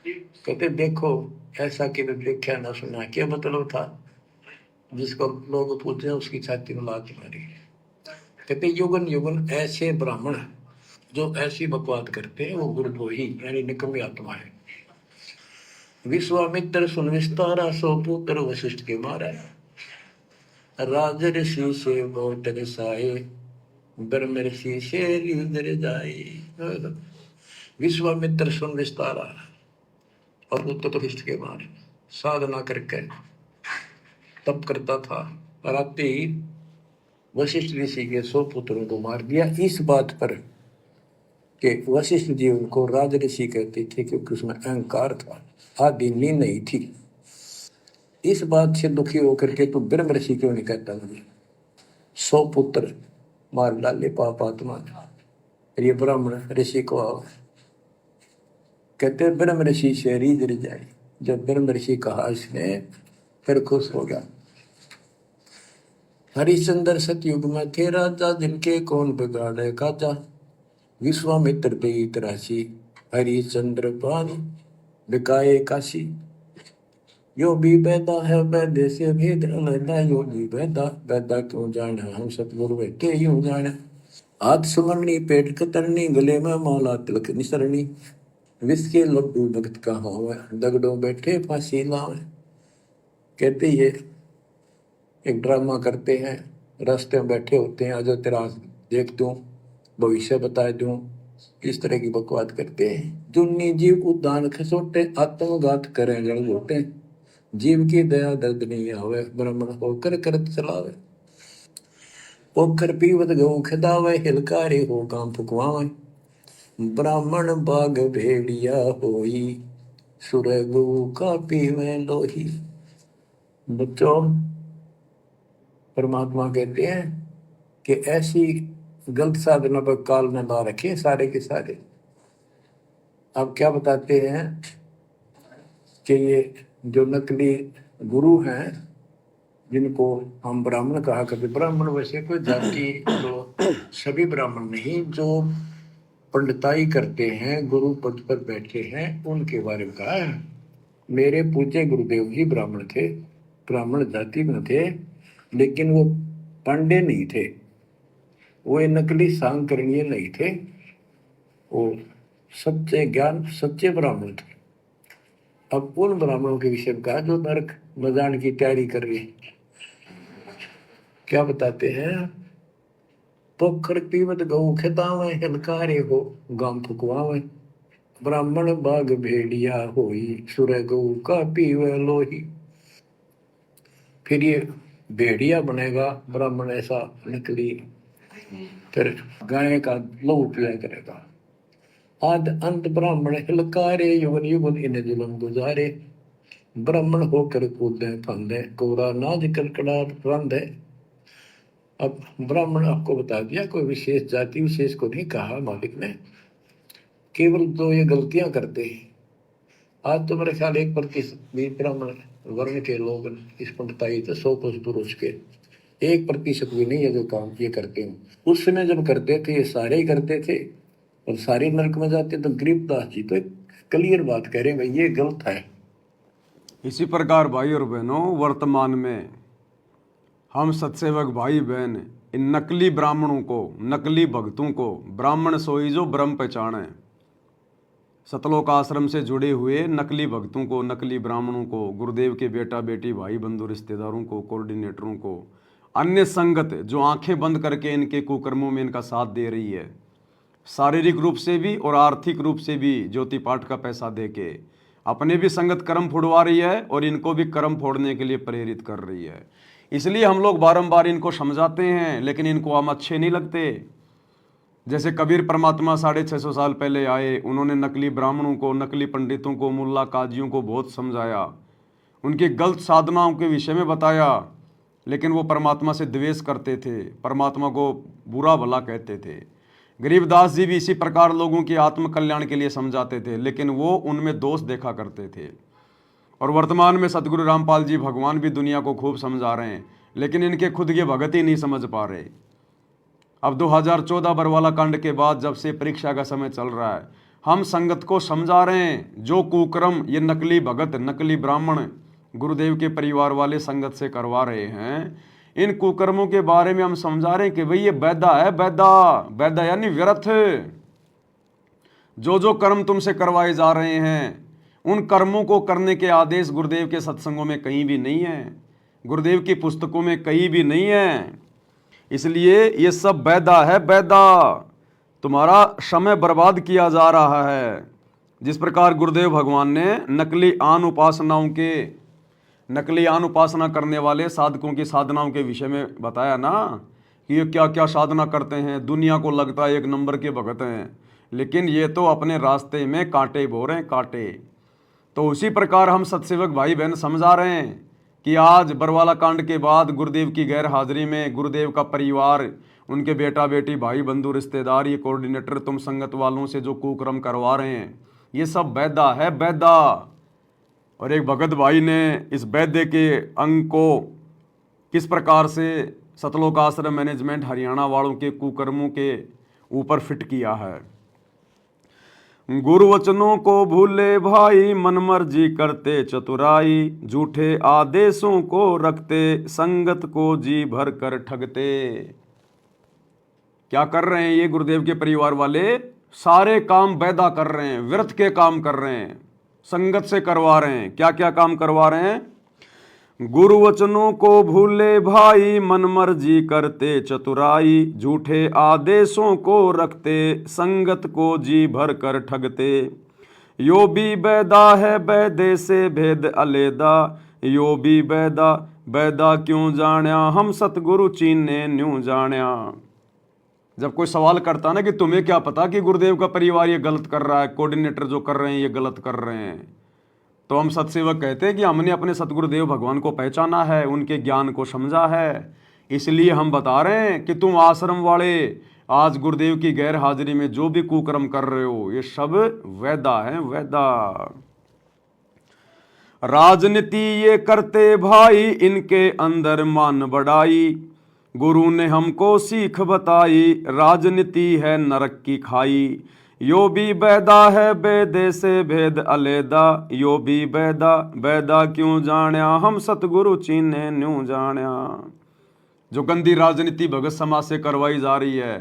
कहते देखो ऐसा कि देखा ना सुना, क्या मतलब था? जिसको लोग पूछते हैं उसकी छाती में लात मारी। कहते युगन युगन ऐसे ब्राह्मण जो ऐसी बकवाद करते हैं वो गुरुद्रोही यानी निकम्मी आत्मा है। विश्वामित्र सुन विस्तारा, सो पुत्र वशिष्ठ के मारा। राज ऋषि से बहुत रसाए, ब्रह्म ऋषि से रिंदर जाए। विश्वामित्र सुन विस्तारा और पुत्र वशिष्ठ के मारे। साधना करके तप करता था और आते ही वशिष्ठ ऋषि के 100 पुत्रों को मार दिया। इस बात पर कि वशिष्ठ जी उनको राज ऋषि कहते थे क्योंकि उसमें अहंकार था, आदि नींद नहीं थी। इस बात से दुखी होकर के तू ब्रह्म ऋषि क्यों नहीं कहता? मुझे 100 पुत्र मार डाले पाप आत्मा। ये ब्राह्मण ऋषि को आओ, कहते ब्रह्म ऋषि से रीझ जाए। जब ब्रह्म ऋषि कहा इसने फिर खुश हो गया। हरिश्चंद्र सतयुग में थे राजा, जिनके कौन बिगाड़े काजा। विश्वामित्र पे राशि, हरिश्चंद्र पानी बिकाए काशी। यो भी बैदा है वैद्य से भेद अलैदा, यो भी बैदा बैदा क्यों जाना, हम सतगुरु बैठे यूं जाना। हाथ सुमरनी पेट कतरनी, गले में माला तिलक निसरनी। विष के लड्डू भगत का होवे, दगड़ों बैठे फांसी लावे। कहते ये एक ड्रामा करते हैं, रास्ते में बैठे होते हैं, आजो तेरा देख दूं, भविष्य बता दूं, इस तरह की बकवाद करते हैं। दुन्नी जीव उद्दान खसोटे, आत्मघात करें जड़ घोटे। जीव की दया दर्द नहीं आवे, ब्राह्मण होकर करत चलावे। पोखर पीवत गऊ खिदावे, हिलकारे हो काम फुकवावे। ब्राह्मण बाग भेड़िया होई, सुर गऊ का पीवे लोही। बच्चों, परमात्मा कहते हैं कि ऐसी गलत साधना पर काल न ला रखे सारे के सारे। अब क्या बताते हैं कि ये जो नकली गुरु हैं जिनको हम ब्राह्मण कहा करते, ब्राह्मण वैसे कोई जाति तो सभी ब्राह्मण नहीं, जो पंडिताई करते हैं, गुरु पद पर बैठे हैं, उनके बारे में कहा है। मेरे पूज्य गुरुदेव ही ब्राह्मण थे, ब्राह्मण जाति में थे, लेकिन वो पांडे नहीं थे, वो नकली सांकरणीय नहीं थे। वो सच्चे ज्ञान सच्चे ब्राह्मण थे। अब उन ब्राह्मणों के विषय में कहा जो नरक में जाने की तैयारी कर रही है। क्या बताते हैं, पोखर पीवत गऊ खेतावे हलकारे हो गाम फुकवावे, ब्राह्मण बाग भेड़िया होई सुर गऊ का पीवे लोही। फिर ये भेड़िया बनेगा ब्राह्मण, ऐसा निकली, फिर गाय का लहू पिया करेगा। आद अंत ब्राह्मण हिलकारे युगन युगन इन जुलम गुजारे, ब्राह्मण होकर कूदे फंदे कोरा नाज कड़कड़ा रंधे। अब ब्राह्मण आपको बता दिया, कोई विशेष जाति विशेष को नहीं कहा मालिक ने, केवल तो ये गलतियां करते हैं। आज तो मेरे ख्याल 1% भी ब्राह्मण वर्ण के लोग इस पंडिताई से 100 पुरुष के 1% भी नहीं है जो काम ये करते हैं। उस समय जब करते थे ये सारे ही करते थे और सारे नरक में जाते, तो गरीबदास जी तो क्लियर बात कह रहे हैं, भाई ये गलत है। इसी प्रकार भाई और बहनों, वर्तमान में हम सत्सेवक भाई बहन इन नकली ब्राह्मणों को, नकली भक्तों को, ब्राह्मण सोई जो ब्रह्म पहचाने, सतलोक आश्रम से जुड़े हुए नकली भक्तों को, नकली ब्राह्मणों को, गुरुदेव के बेटा बेटी भाई बंधु रिश्तेदारों को, कोऑर्डिनेटरों को, अन्य संगत जो आंखें बंद करके इनके कुकर्मों में इनका साथ दे रही है, शारीरिक रूप से भी और आर्थिक रूप से भी ज्योति पाठ का पैसा दे के अपने भी संगत कर्म फोड़वा रही है और इनको भी कर्म फोड़ने के लिए प्रेरित कर रही है। इसलिए हम लोग बारंबार इनको समझाते हैं, लेकिन इनको हम अच्छे नहीं लगते। जैसे कबीर परमात्मा 650 साल पहले आए, उन्होंने नकली ब्राह्मणों को, नकली पंडितों को, मुल्ला काजियों को बहुत समझाया, उनकी गलत साधनाओं के विषय में बताया, लेकिन वो परमात्मा से द्वेष करते थे, परमात्मा को बुरा भला कहते थे। गरीबदास जी भी इसी प्रकार लोगों की आत्म कल्याण के लिए समझाते थे, लेकिन वो उनमें दोष देखा करते थे। और वर्तमान में सतगुरु रामपाल जी भगवान भी दुनिया को खूब समझा रहे हैं, लेकिन इनके खुद की भगत ही नहीं समझ पा रहे। अब 2014 बरवाला कांड के बाद जब से परीक्षा का समय चल रहा है, हम संगत को समझा रहे हैं जो कुकर्म ये नकली भगत, नकली ब्राह्मण गुरुदेव के परिवार वाले संगत से करवा रहे हैं, इन कुकर्मों के बारे में हम समझा रहे हैं कि भाई ये बैदा है, बैदा, बैदा यानी व्यर्थ। जो जो कर्म तुमसे करवाए जा रहे हैं उन कर्मों को करने के आदेश गुरुदेव के सत्संगों में कहीं भी नहीं है, गुरुदेव की पुस्तकों में कहीं भी नहीं है। इसलिए ये सब बैदा है, बैदा, तुम्हारा समय बर्बाद किया जा रहा है। जिस प्रकार गुरुदेव भगवान ने नकली आन उपासना करने वाले साधकों की साधनाओं के विषय में बताया ना कि ये क्या क्या साधना करते हैं, दुनिया को लगता है 1 नंबर के भगत हैं, लेकिन ये तो अपने रास्ते में कांटे बो रहे हैं, कांटे। तो उसी प्रकार हम सत्सेवक भाई बहन समझा रहे हैं कि आज बरवाला कांड के बाद गुरुदेव की गैर हाजिरी में गुरुदेव का परिवार, उनके बेटा बेटी भाई बंधु रिश्तेदार, ये कोऑर्डिनेटर तुम संगत वालों से जो कुकर्म करवा रहे हैं, ये सब बैदा है, बैदा। और एक भगत भाई ने इस बैदे के अंग को किस प्रकार से सतलोक आश्रम मैनेजमेंट हरियाणा वालों के कुकर्मों के ऊपर फिट किया है। गुरु वचनों को भूले भाई, मन मर्जी करते चतुराई, झूठे आदेशों को रखते, संगत को जी भर कर ठगते। क्या कर रहे हैं ये गुरुदेव के परिवार वाले? सारे काम बैदा कर रहे हैं, व्यर्थ के काम कर रहे हैं, संगत से करवा रहे हैं। क्या क्या काम करवा रहे हैं? गुरु वचनों को भूले भाई, मन मर्जी करते चतुराई, झूठे आदेशों को रखते, संगत को जी भर कर ठगते। यो भी बैदा है बैदे से भेद अलेदा, यो भी बैदा, बैदा क्यों जाण्या, हम सतगुरु चीने न्यू जाण्या। जब कोई सवाल करता ना कि तुम्हें क्या पता कि गुरुदेव का परिवार ये गलत कर रहा है, कोऑर्डिनेटर जो कर रहे हैं ये गलत कर रहे हैं, तो हम सत्सेवक कहते हैं कि हमने अपने सतगुरुदेव भगवान को पहचाना है, उनके ज्ञान को समझा है, इसलिए हम बता रहे हैं कि तुम आश्रम वाले आज गुरुदेव की गैर हाजिरी में जो भी कुकर्म कर रहे हो ये सब वैदा है, वैदा। राजनीति ये करते भाई, इनके अंदर मान बढ़ाई, गुरु ने हमको सीख बताई, राजनीति है नरक की खाई। यो भी बैदा है बैदे से भेद अलेदा, यो भी बैदा, बैदा क्यों जाण्या, हम सतगुरु चीने न्यू जाण्या। जो गंदी राजनीति भगत समाज से करवाई जा रही है,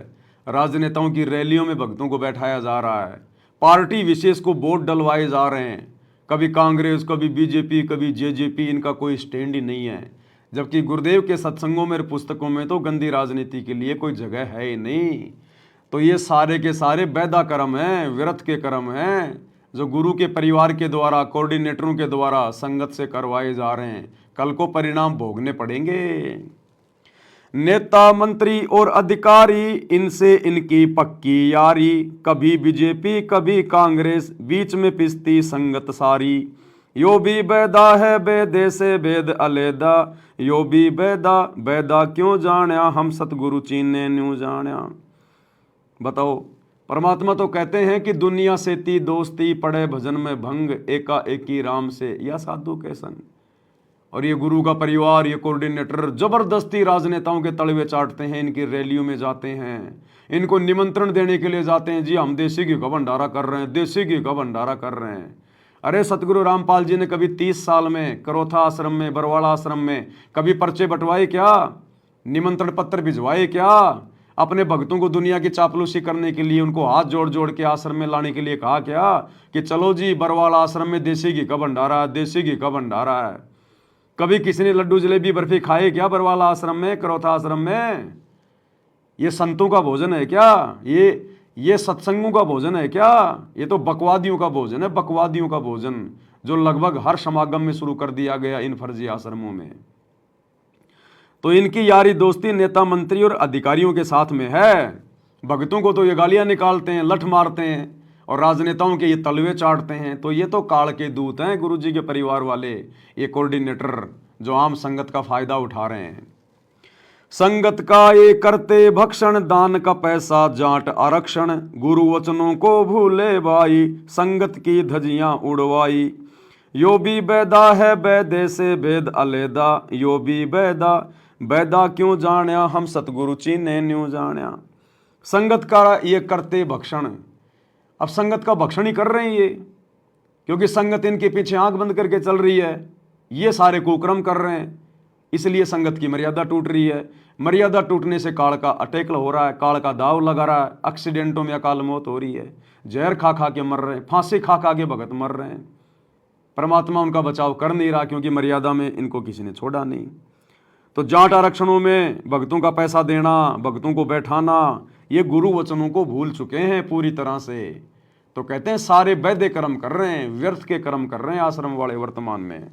राजनेताओं की रैलियों में भक्तों को बैठाया जा रहा है, पार्टी विशेष को वोट डलवाए जा रहे हैं, कभी कांग्रेस, कभी बीजेपी, कभी जेजेपी, इनका कोई स्टैंड ही नहीं है। जबकि गुरुदेव के सत्संगों में और पुस्तकों में तो गंदी राजनीति के लिए कोई जगह है ही नहीं। तो ये सारे के सारे वैदा कर्म हैं, व्रत के कर्म हैं, जो गुरु के परिवार के द्वारा, कोऑर्डिनेटरों के द्वारा संगत से करवाए जा रहे हैं। कल को परिणाम भोगने पड़ेंगे। नेता, मंत्री और अधिकारी, इनसे इनकी पक्की यारी, कभी बीजेपी कभी कांग्रेस, बीच में पिसती संगत सारी। यो भी बैदा है बेदे से भेद अलैदा, यो भी बैदा बैदा क्यों जाण्या, हम सतगुरु चीने न्यू जाण्या। बताओ, परमात्मा तो कहते हैं कि दुनिया से ती दोस्ती, पड़े भजन में भंग, एका एकी राम से या साधु के संग। और ये गुरु का परिवार, ये कोऑर्डिनेटर जबरदस्ती राजनेताओं के तलवे चाटते हैं, इनकी रैलियों में जाते हैं, इनको निमंत्रण देने के लिए जाते हैं, जी हम देसी घी का भंडारा कर रहे हैं, देसी घी का भंडारा कर रहे हैं। अरे सतगुरु रामपाल जी ने कभी 30 साल में करोथा आश्रम में, बरवाड़ा आश्रम में कभी पर्चे बंटवाए क्या? निमंत्रण पत्र भिजवाए क्या? अपने भक्तों को दुनिया की चापलूसी करने के लिए उनको हाथ जोड़ जोड़ के आश्रम में लाने के लिए कहा क्या कि चलो जी बरवाड़ा आश्रम में देसी घी का भंडारा, देसी घी का भंडारा है? कभी किसी ने लड्डू जलेबी बर्फी खाए क्या बरवाला आश्रम में, करोथा आश्रम में? ये संतों का भोजन है क्या? ये सत्संगों का भोजन है क्या? ये तो बकवादियों का भोजन है, बकवादियों का भोजन, जो लगभग हर समागम में शुरू कर दिया गया इन फर्जी आश्रमों में। तो इनकी यारी दोस्ती नेता, मंत्री और अधिकारियों के साथ में है। भक्तों को तो ये गालियां निकालते हैं, लठ मारते हैं, और राजनेताओं के ये तलवे चाटते हैं। तो ये तो काल के दूत हैं, गुरु जी के परिवार वाले, ये कोऑर्डिनेटर जो आम संगत का फायदा उठा रहे हैं। संगत का ये करते भक्षण, दान का पैसा जाट आरक्षण, गुरु वचनों को भूले भाई, संगत की धजियां उड़वाई। यो भी बैदा है बैदे से भेद अलैदा, यो भी बैदा बैदा क्यों जाण्या, हम सतगुरु चीने न्यू जाण्या। संगत का ये करते भक्षण, अब संगत का भक्षण ही कर रहे हैं ये, क्योंकि संगत इनके पीछे आंख बंद करके चल रही है, ये सारे कुकर्म कर रहे हैं, इसलिए संगत की मर्यादा टूट रही है। मर्यादा टूटने से काल का अटैक हो रहा है, काल का दाव लगा रहा है, एक्सीडेंटों में अकाल मौत हो रही है, जहर खा खा के मर रहे हैं, फांसी खा खा के भगत मर रहे हैं। परमात्मा उनका बचाव कर नहीं रहा, क्योंकि मर्यादा में इनको किसी ने छोड़ा नहीं। तो जाट आरक्षणों में भक्तों का पैसा देना, भक्तों को बैठाना, ये गुरु वचनों को भूल चुके हैं पूरी तरह से। तो कहते हैं सारे वैद्य कर्म कर रहे हैं, व्यर्थ के कर्म कर रहे हैं आश्रम वाले वर्तमान में।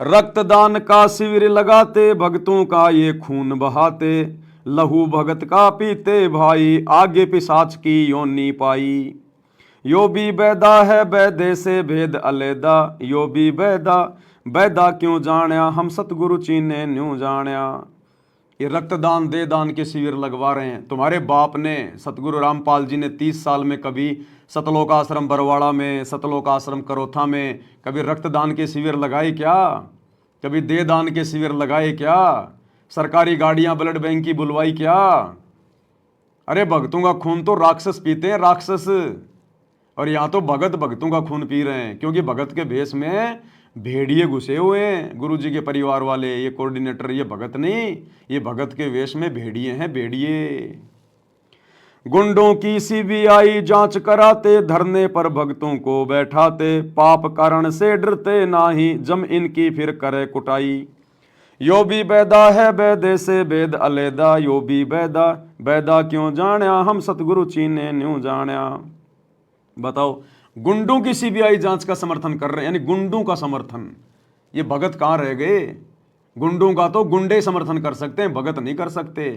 रक्तदान का शिविर लगाते, भक्तों का ये खून बहाते, लहू भगत का पीते भाई, आगे पिशाच की योनी पाई। यो भी बैदा है बैदे से भेद अलैदा, यो भी बैदा बैदा क्यों जाण्या, हम सतगुरु चीने न्यू जाण्या। ये रक्तदान दे दान के शिविर लगवा रहे हैं। तुम्हारे बाप ने, सतगुरु रामपाल जी ने 30 साल में कभी सतलोक आश्रम बरवाड़ा में, सतलोक आश्रम करोथा में कभी रक्तदान के शिविर लगाए क्या? कभी दे दान के शिविर लगाए क्या? सरकारी गाड़ियां ब्लड बैंक की बुलवाई क्या? अरे भक्तों का खून तो राक्षस पीते हैं, राक्षस। और यहाँ तो भगत भक्तों का खून पी रहे हैं, क्योंकि भगत के भेष में भेड़िए घुसे हुए हैं गुरु जी के परिवार वाले। ये कोऑर्डिनेटर, ये भगत नहीं, ये भगत के वेश में भेड़िए हैं, भेड़िए। गुंडों की सीबीआई जांच कराते, धरने पर भक्तों को बैठाते, पाप कारण से डरते नाही, जम इनकी फिर करे कुटाई। यो भी बैदा है बैदे से भेद अलैदा, यो भी बैदा बैदा क्यों जाण्या, हम सतगुरु चीने न्यू जाण्या। बताओ, गुंडों की सीबीआई जांच का समर्थन कर रहे हैं, यानी गुंडों का समर्थन। ये भगत कहां रह गए? गुंडों का तो गुंडे समर्थन कर सकते हैं, भगत नहीं कर सकते।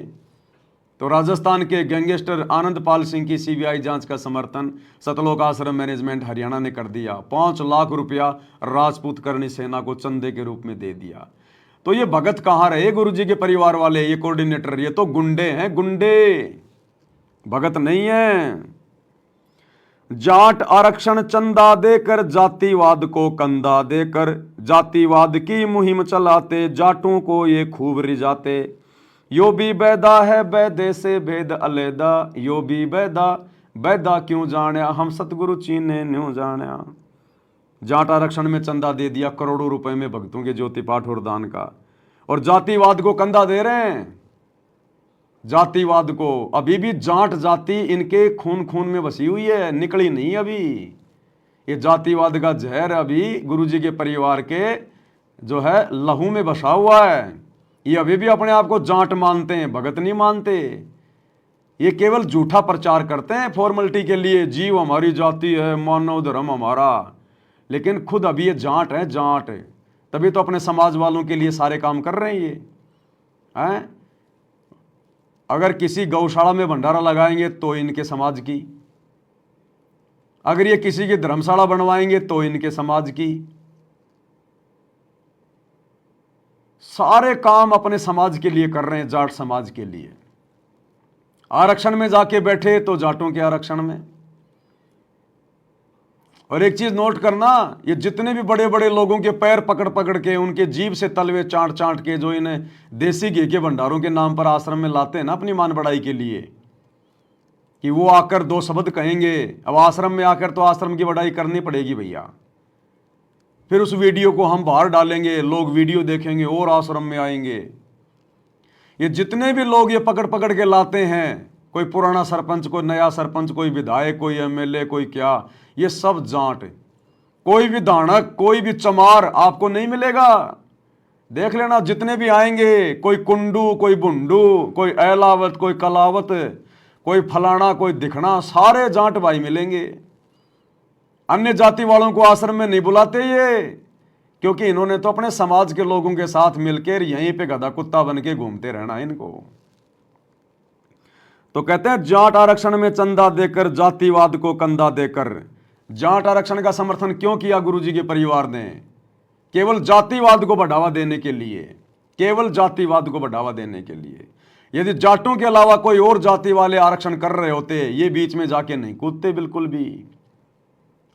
तो राजस्थान के गैंगस्टर आनंद पाल सिंह की सीबीआई जांच का समर्थन सतलोक आश्रम मैनेजमेंट हरियाणा ने कर दिया। 5 लाख रुपया राजपूत करनी सेना को चंदे के रूप में दे दिया। तो ये भगत कहां रहे गुरु जी के परिवार वाले, ये कोऑर्डिनेटर? ये तो गुंडे हैं, गुंडे, भगत नहीं है। जाट आरक्षण चंदा देकर, जातिवाद को कंधा देकर, जातिवाद की मुहिम चलाते, जाटों को ये खूब रिझाते। यो भी बैदा है बैदे से भेद अलैदा, यो भी बैदा बैदा क्यों जाण्या, हम सतगुरु चीने न्यू जाण्या। जाट आरक्षण में चंदा दे दिया करोड़ों रुपए में भक्तों के ज्योति पाठ और दान का, और जातिवाद को कंधा दे रहे हैं। जातिवाद को। अभी भी जाट जाति इनके खून खून में बसी हुई है, निकली नहीं अभी। ये जातिवाद का जहर अभी गुरुजी के परिवार के जो है लहू में बसा हुआ है। ये अभी भी अपने आप को जाट मानते हैं, भगत नहीं मानते। ये केवल झूठा प्रचार करते हैं फॉर्मेलिटी के लिए, जीव हमारी जाति है, मानव धर्म हमारा, लेकिन खुद अभी ये जाट है, जाट है। तभी तो अपने समाज वालों के लिए सारे काम कर रहे हैं ये हैं। अगर किसी गौशाला में भंडारा लगाएंगे तो इनके समाज की, अगर ये किसी की धर्मशाला बनवाएंगे तो इनके समाज की। सारे काम अपने समाज के लिए कर रहे हैं, जाट समाज के लिए। आरक्षण में जाके बैठे तो जाटों के आरक्षण में। और एक चीज नोट करना, ये जितने भी बड़े बड़े लोगों के पैर पकड़ पकड़ के, उनके जीभ से तलवे चाट चाट के जो इन्हें देसी घी के भंडारों के नाम पर आश्रम में लाते हैं ना अपनी मान बढ़ाई के लिए, कि वो आकर दो शब्द कहेंगे। अब आश्रम में आकर तो आश्रम की बढ़ाई करनी पड़ेगी भैया। फिर उस वीडियो को हम बाहर डालेंगे, लोग वीडियो देखेंगे और आश्रम में आएंगे। ये जितने भी लोग ये पकड़ पकड़ के लाते हैं, कोई पुराना सरपंच, कोई नया सरपंच, कोई विधायक, कोई एमएलए, कोई क्या, ये सब जाट। कोई भी दानक, कोई भी चमार आपको नहीं मिलेगा। देख लेना जितने भी आएंगे, कोई कुंडू, कोई बुंडू, कोई एलावत, कोई कलावत, कोई फलाना, कोई दिखना, सारे जाट भाई मिलेंगे। अन्य जाति वालों को आश्रम में नहीं बुलाते ये, क्योंकि इन्होंने तो अपने समाज के लोगों के साथ मिलकर यहीं पे गधा कुत्ता बन के घूमते रहना इनको। तो कहते हैं जाट आरक्षण में चंदा देकर, जातिवाद को कंधा देकर। जाट आरक्षण का समर्थन क्यों किया गुरुजी के परिवार ने? केवल जातिवाद को बढ़ावा देने के लिए, केवल जातिवाद को बढ़ावा देने के लिए। यदि जाटों के अलावा कोई और जाति वाले आरक्षण कर रहे होते, ये बीच में जाके नहीं कूदते बिल्कुल भी।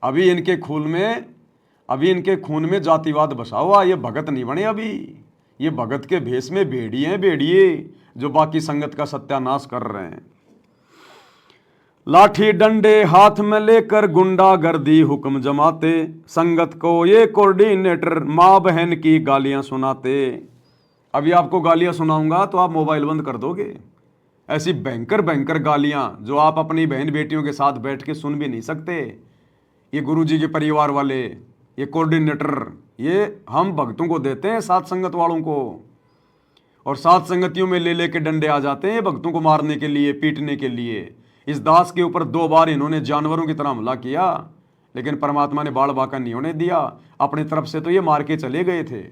अभी इनके खून में जातिवाद बसा हुआ। ये भगत नहीं बने अभी, ये भगत के भेष में भेड़िए हैं, भेड़िए जो बाकी संगत का सत्यानाश कर रहे हैं। लाठी डंडे हाथ में लेकर गुंडागर्दी हुक्म जमाते, संगत को ये कोऑर्डिनेटर माँ बहन की गालियां सुनाते। अभी आपको गालियां सुनाऊंगा तो आप मोबाइल बंद कर दोगे। ऐसी भयंकर भयंकर गालियां जो आप अपनी बहन बेटियों के साथ बैठ के सुन भी नहीं सकते। ये गुरुजी के परिवार वाले, ये कोऑर्डिनेटर, ये हम भक्तों को देते हैं, साथ संगत वालों को, और साथ संगतियों में ले लेके डंडे आ जाते हैं भक्तों को मारने के लिए, पीटने के लिए। इस दास के ऊपर 2 बार इन्होंने जानवरों की तरह हमला किया, लेकिन परमात्मा ने बाल बाका नहीं होने दिया। अपनी तरफ से तो ये मार के चले गए थे।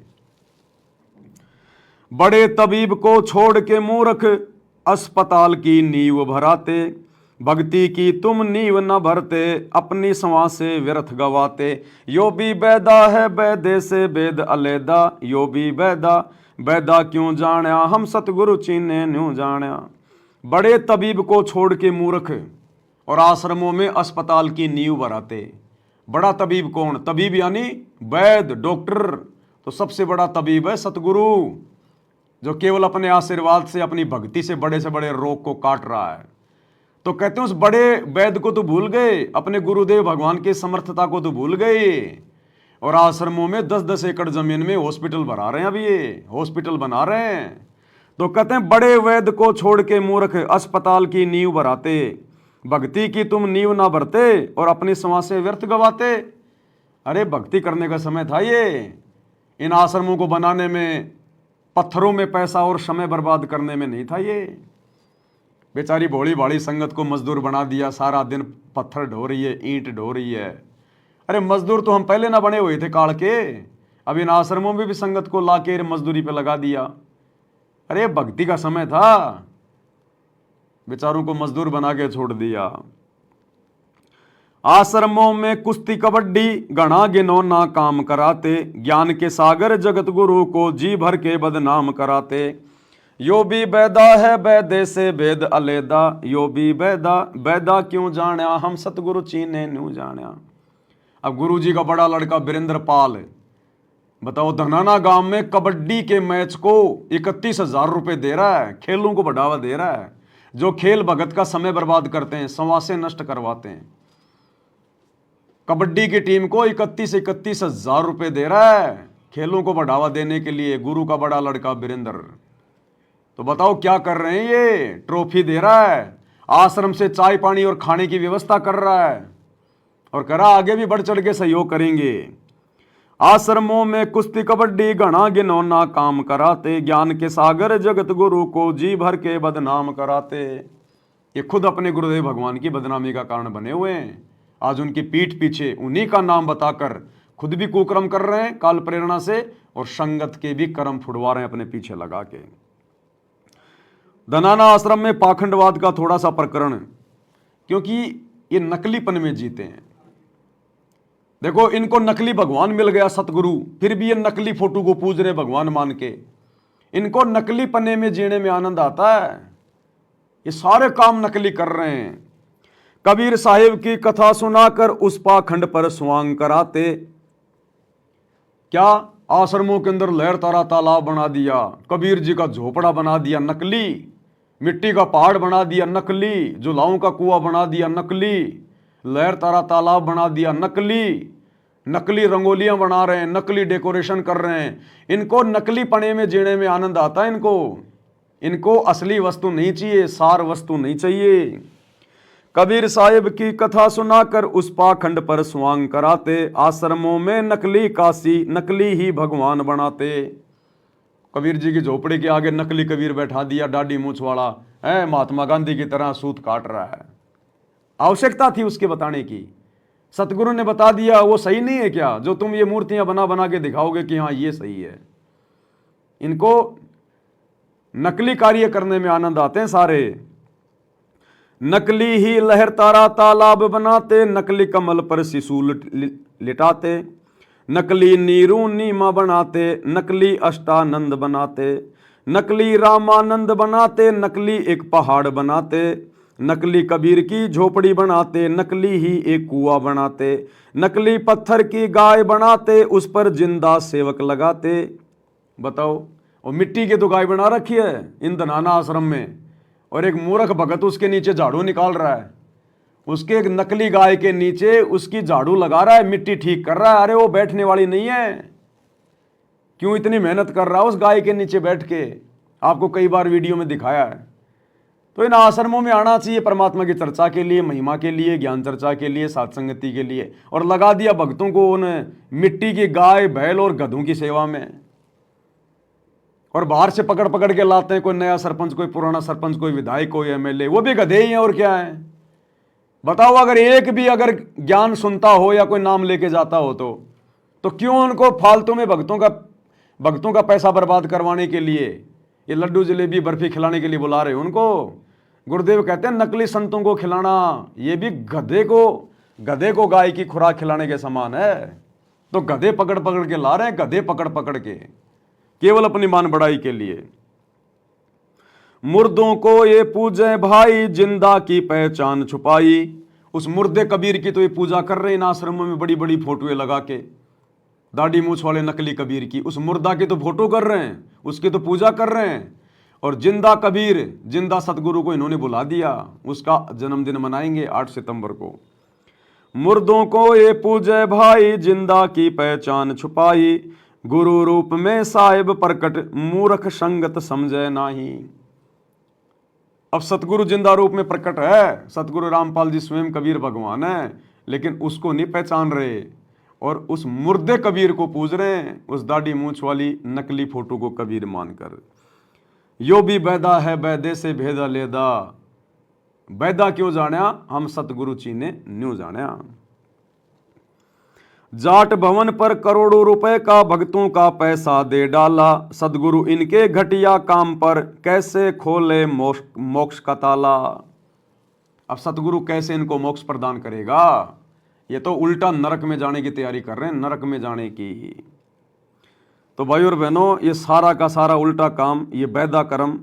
बड़े तबीब को छोड़ के मूर्ख अस्पताल की नींव भराते, भक्ति की तुम नींव न भरते, अपनी सवा से व्यर्थ गवाते। यो भी बैदा है बैदे से वेद अलैदा, यो भी बैदा बैदा क्यों जाण्या, हम सतगुरु चीने न्यू जाण्या। बड़े तबीब को छोड़ के मूर्ख और आश्रमों में अस्पताल की नींव भराते। बड़ा तबीब कौन? तबीब यानी वैद, डॉक्टर। तो सबसे बड़ा तबीब है सतगुरु, जो केवल अपने आशीर्वाद से, अपनी भक्ति से बड़े रोग को काट रहा है। तो कहते हैं उस बड़े वैद को तो भूल गए, अपने गुरुदेव भगवान की समर्थता को तो भूल गए, और आश्रमों में 10-10 एकड़ जमीन में हॉस्पिटल बना रहे हैं। अभी ये हॉस्पिटल बना रहे हैं। तो कहते हैं बड़े वैद को छोड़ के मूर्ख अस्पताल की नींव भराते, भक्ति की तुम नींव ना भरते, और अपनी समाज से व्यर्थ गवाते। अरे भक्ति करने का समय था ये, इन आश्रमों को बनाने में, पत्थरों में पैसा और समय बर्बाद करने में नहीं था ये। बेचारी भोली भाली संगत को मजदूर बना दिया, सारा दिन पत्थर ढो रही है, ईंट ढो रही है। अरे मजदूर तो हम पहले ना बने हुए थे काल के, अब इन आश्रमों में भी संगत को लाके मजदूरी पे लगा दिया। अरे भक्ति का समय था, बेचारों को मजदूर बना के छोड़ दिया। आश्रमों में कुश्ती कबड्डी गणा गिनौना काम कराते, ज्ञान के सागर जगत गुरु को जी भर के बदनाम कराते। यो भी बैदा है बैदे से वेद अलैदा, यो भी बैदा बैदा क्यों जाण्या, हम सतगुरु चीने न्यू जाण्या। अब गुरुजी का बड़ा लड़का वीरेंद्र पाल, बताओ, धनाना गांव में कबड्डी के मैच को 31,000 रुपए दे रहा है, खेलों को बढ़ावा दे रहा है। जो खेल भगत का समय बर्बाद करते हैं, संवासें नष्ट करवाते हैं, कबड्डी की टीम को 31,000 रुपए दे रहा है खेलों को बढ़ावा देने के लिए, गुरु का बड़ा लड़का वीरेंद्र। तो बताओ क्या कर रहे हैं? ये ट्रॉफी दे रहा है, आश्रम से चाय पानी और खाने की व्यवस्था कर रहा है, और करा आगे भी बढ़ चढ़ के सहयोग करेंगे। आश्रमों में कुश्ती कबड्डी घना गिनौना काम कराते, ज्ञान के सागर जगत गुरु को जी भर के बदनाम कराते। ये खुद अपने गुरुदेव भगवान की बदनामी का कारण बने हुए हैं। आज उनकी पीठ पीछे उन्हीं का नाम बताकर खुद भी कुकर्म कर रहे हैं काल प्रेरणा से, और संगत के भी कर्म फुड़वा रहे हैं अपने पीछे लगा के। धनाना आश्रम में पाखंडवाद का थोड़ा सा प्रकरण, क्योंकि ये नकलीपन में जीते हैं। देखो, इनको नकली भगवान मिल गया सतगुरु, फिर भी ये नकली फोटो को पूज रहे भगवान मान के। इनको नकली पन्ने में जीने में आनंद आता है। ये सारे काम नकली कर रहे हैं। कबीर साहिब की कथा सुनाकर उस पाखंड पर स्वांग कराते। क्या आश्रमों के अंदर लहर तारा तालाब बना दिया, कबीर जी का झोपड़ा बना दिया नकली, मिट्टी का पहाड़ बना दिया नकली, जुलाओं का कुआं बना दिया नकली, लहर तारा तालाब बना दिया नकली, नकली रंगोलियां बना रहे हैं, नकली डेकोरेशन कर रहे हैं। इनको नकली पने में जीने में आनंद आता है। इनको असली वस्तु नहीं चाहिए, सार वस्तु नहीं चाहिए। कबीर साहिब की कथा सुनाकर उस पाखंड पर स्वांग कराते, आश्रमों में नकली काशी नकली ही भगवान बनाते। कबीर जी की झोपड़ी के आगे नकली कबीर बैठा दिया, दाढ़ी मूंछ वाला है, महात्मा गांधी की तरह सूत काट रहा है। आवश्यकता थी उसके बताने की? सतगुरु ने बता दिया वो सही नहीं है क्या, जो तुम ये मूर्तियां बना बना के दिखाओगे कि हाँ ये सही है। इनको नकली कार्य करने में आनंद आते हैं सारे। नकली ही लहर तारा तालाब बनाते, नकली कमल पर शिशु लिटाते, नकली नीरू नीमा बनाते, नकली अष्टानंद बनाते, नकली रामानंद बनाते, नकली एक पहाड़ बनाते, नकली कबीर की झोपड़ी बनाते, नकली ही एक कुआं बनाते, नकली पत्थर की गाय बनाते, उस पर जिंदा सेवक लगाते। बताओ, और मिट्टी की तो गाय बना रखी है इन धनाना आश्रम में, और एक मूर्ख भगत उसके नीचे झाड़ू निकाल रहा है। उसके एक नकली गाय के नीचे उसकी झाड़ू लगा रहा है, मिट्टी ठीक कर रहा है। अरे वो बैठने वाली नहीं है, क्यों इतनी मेहनत कर रहा है उस गाय के नीचे बैठ के? आपको कई बार वीडियो में दिखाया है। तो इन आश्रमों में आना चाहिए परमात्मा की चर्चा के लिए, महिमा के लिए, ज्ञान चर्चा के लिए, सत्संगति के लिए, और लगा दिया भक्तों को उन मिट्टी की गाय बैल और गधों की सेवा में। और बाहर से पकड़ पकड़ के लाते हैं, कोई नया सरपंच, कोई पुराना सरपंच, कोई विधायक, कोई एमएलए, वो भी गधे ही हैं और क्या है। बताओ, अगर एक भी अगर ज्ञान सुनता हो या कोई नाम लेके जाता हो तो क्यों उनको फालतू में भक्तों का पैसा बर्बाद करवाने के लिए, ये लड्डू जलेबी बर्फी खिलाने के लिए बुला रहे हो उनको? गुरुदेव कहते हैं नकली संतों को खिलाना ये भी गधे को गाय की खुराक खिलाने के समान है। तो गधे पकड़ पकड़ के ला रहे हैं, गधे पकड़ पकड़ के, केवल अपनी मान बढ़ाई के लिए। मुर्दों को ये पूजे भाई, जिंदा की पहचान छुपाई। उस मुर्दे कबीर की तो ये पूजा कर रहे हैं इन आश्रमों में, बड़ी बड़ी फोटोएं लगा के, दाढ़ी मूछ वाले नकली कबीर की। उस मुर्दा की तो फोटो कर रहे हैं, उसकी तो पूजा कर रहे हैं। और जिंदा कबीर, जिंदा सतगुरु को इन्होंने बुला दिया, उसका जन्मदिन मनाएंगे 8 सितंबर को। मुर्दों को ये पूजे भाई, जिंदा की पहचान छुपाई, गुरु रूप में साहिब प्रकट, मूर्ख संगत समझे नाही। अब सतगुरु जिंदा रूप में प्रकट है, सतगुरु रामपाल जी स्वयं कबीर भगवान है, लेकिन उसको नहीं पहचान रहे और उस मुर्दे कबीर को पूज रहे हैं, उस दाढ़ी मूंछ वाली नकली फोटो को कबीर मानकर। यो भी बैदा है बैदे से भेदा लेदा, बैदा क्यों जाना हम सतगुरु चीने न्यू जाना। जाट भवन पर करोड़ों रुपए का भक्तों का पैसा दे डाला, सदगुरु इनके घटिया काम पर कैसे खोले मोक्ष का ताला। अब सतगुरु कैसे इनको मोक्ष प्रदान करेगा? ये तो उल्टा नरक में जाने की तैयारी कर रहे हैं, नरक में जाने की। तो भाई और बहनों, ये सारा का सारा उल्टा काम, ये बैदा कर्म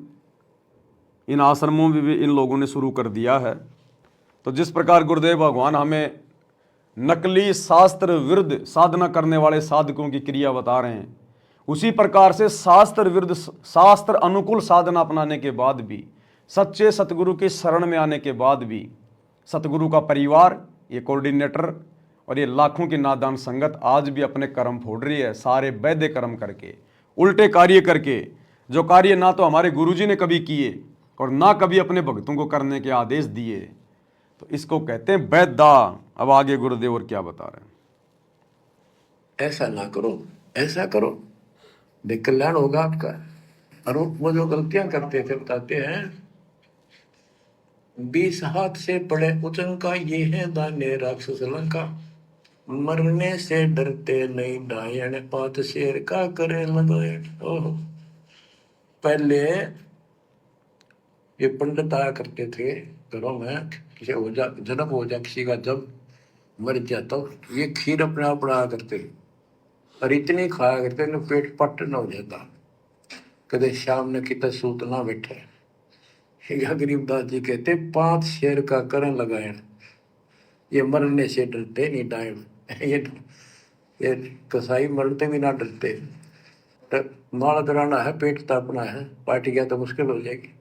इन आश्रमों में भी इन लोगों ने शुरू कर दिया है। तो जिस प्रकार गुरुदेव भगवान हमें नकली शास्त्र विरुद्ध साधना करने वाले साधकों की क्रिया बता रहे हैं, उसी प्रकार से शास्त्र विरुद्ध शास्त्र अनुकूल साधना अपनाने के बाद भी, सच्चे सतगुरु के शरण में आने के बाद भी, सतगुरु का परिवार, ये कोऑर्डिनेटर और ये लाखों की नादान संगत आज भी अपने कर्म फोड़ रही है, सारे वैद्य कर्म करके, उल्टे कार्य करके, जो कार्य ना तो हमारे गुरुजी ने कभी किए और ना कभी अपने भक्तों को करने के आदेश दिए, तो इसको कहते हैं वैदा। अब आगे गुरुदेव और क्या बता रहे हैं। ऐसा ना करो, ऐसा करो, देख कल्याण होगा आपका। और वो जो गलतियां करते थे बताते हैं, 20 हाथ से पड़े उचंका ये है दाने राक्षस लंका, मरने से डरते नहीं डायन, पात शेर का करे लगायन। ओह, पहले ये पंडित आया करते थे घरों में, किसी हो जा जन्म हो जा किसी का, जब मर गया तो ये खीर अपने आप बनाया करते, और इतनी खाया करते न पेट पट न हो जाता, कदे शाम ने कितना सूत ना बैठे। या गरीबदास जी कहते 5 शेर का करण लगायन, ये मरने से डरते नहीं डायन। ये कसाई मरते भी ना डरते। तो माल कराना है, पेट तापना है, पार्टी गया तो मुश्किल हो जाएगी।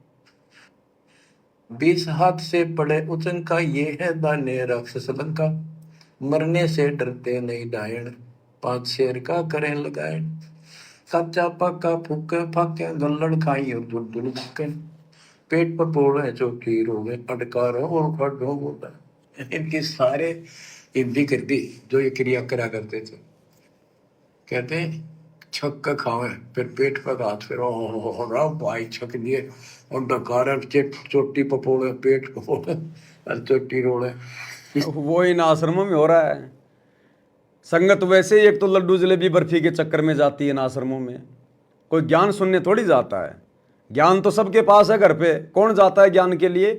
20 हाथ से पड़े उचन का ये है दाने राक्षस लंका, मरने से डरते नहीं डायन, 5 शेर का करें लगायन। कच्चा पक्का फूके फाके गल्लड़ खाई और दूर दूर भूके, पेट पर पोड़े चोटी रोगे अटकार और खड़ो बोला। इनके सारे हिंदी कर दी जो ये क्रिया करा करते थे। कहते हैं छक का खावे फिर पेट पर हाथ, फिर ओह भाई छक दिए और डकार चोटी पपोड़े पेट पपोड़े और चोटी रोड़े। वो इन आश्रमों में हो रहा है। संगत वैसे ही एक तो लड्डू जलेबी बर्फी के चक्कर में जाती है इन आश्रमों में। कोई ज्ञान सुनने थोड़ी जाता है। ज्ञान तो सबके पास है घर पे। कौन जाता है ज्ञान के लिए?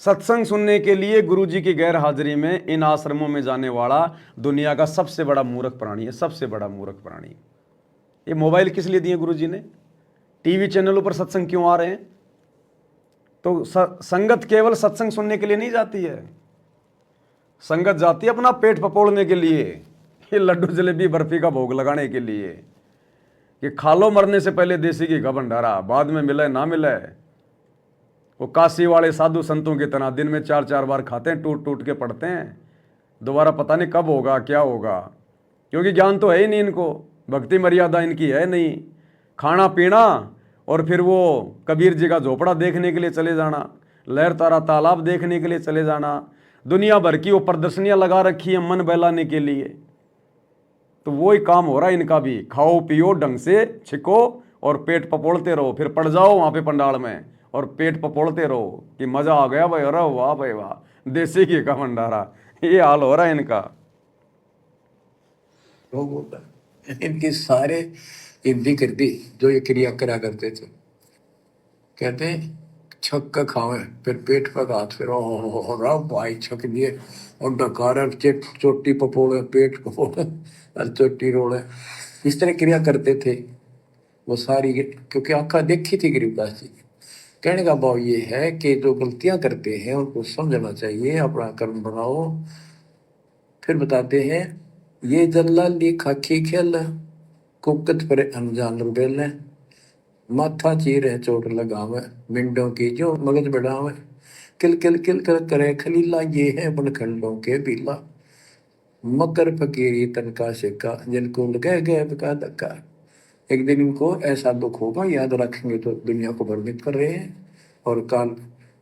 सत्संग सुनने के लिए गुरुजी की गैर हाजिरी में इन आश्रमों में जाने वाला दुनिया का सबसे बड़ा मूर्ख प्राणी है, सबसे बड़ा मूर्ख प्राणी। ये मोबाइल किस लिए दिए गुरुजी ने? टीवी चैनलों पर सत्संग क्यों आ रहे हैं? तो संगत केवल सत्संग सुनने के लिए नहीं जाती है। संगत जाती है अपना पेट पपोड़ने के लिए, ये लड्डू जलेबी बर्फी का भोग लगाने के लिए कि खा लो मरने से पहले देसी घी का भंडारा, बाद में मिले ना मिले। वो काशी वाले साधु संतों की तरह दिन में 4-4 बार खाते हैं, टूट टूट के पड़ते हैं, दोबारा पता नहीं कब होगा क्या होगा, क्योंकि ज्ञान तो है ही नहीं इनको, भक्ति मर्यादा इनकी है नहीं। खाना पीना और फिर वो कबीर जी का झोपड़ा देखने के लिए चले जाना, लहर तारा तालाब देखने के लिए चले जाना, दुनिया भर की वो प्रदर्शनियां लगा रखी है मन बहलाने के लिए। तो वही काम हो रहा है इनका भी। खाओ पियो ढंग से छिको और पेट पपोड़ते रहो, फिर पड़ जाओ वहां पे पंडाल में और पेट पपोड़ते रहो कि मजा आ गया भाई, अरे वाह भाई वाह, देसी घी का भंडारा। ये हाल हो रहा है इनका। वो बोला इनके सारे हिंदी कर दी जो ये क्रिया करा करते थे। कहते हैं छक का खावे फिर पेट पर हाथ, फिर ओह भाई छक दिए और डकार चोटी पपोड़े पेट पपोड़े और चोटी रोड़े। इस तरह क्रिया करते थे वो सारी, क्योंकि आंखा देखी थी गरीबदास जी। कहने का भाव ये है कि जो गलतियां करते हैं उनको समझना चाहिए, अपना कर्म बनाओ। फिर बताते हैं ये जल्लाली खाकी खेल, कुकत पर अनजान रुबेल, माथा चीरे चोट लगावे, मिंडों की जो मगज बढ़ावे, किल किल किल कर करे खलीला, ये है बनखंडों के बीला, मकर फकीरी तनका सिक्का, जिनको लगे गए का धक्का। एक दिन इनको ऐसा दुख होगा, याद रखेंगे तो दुनिया को भ्रमित कर रहे हैं और काल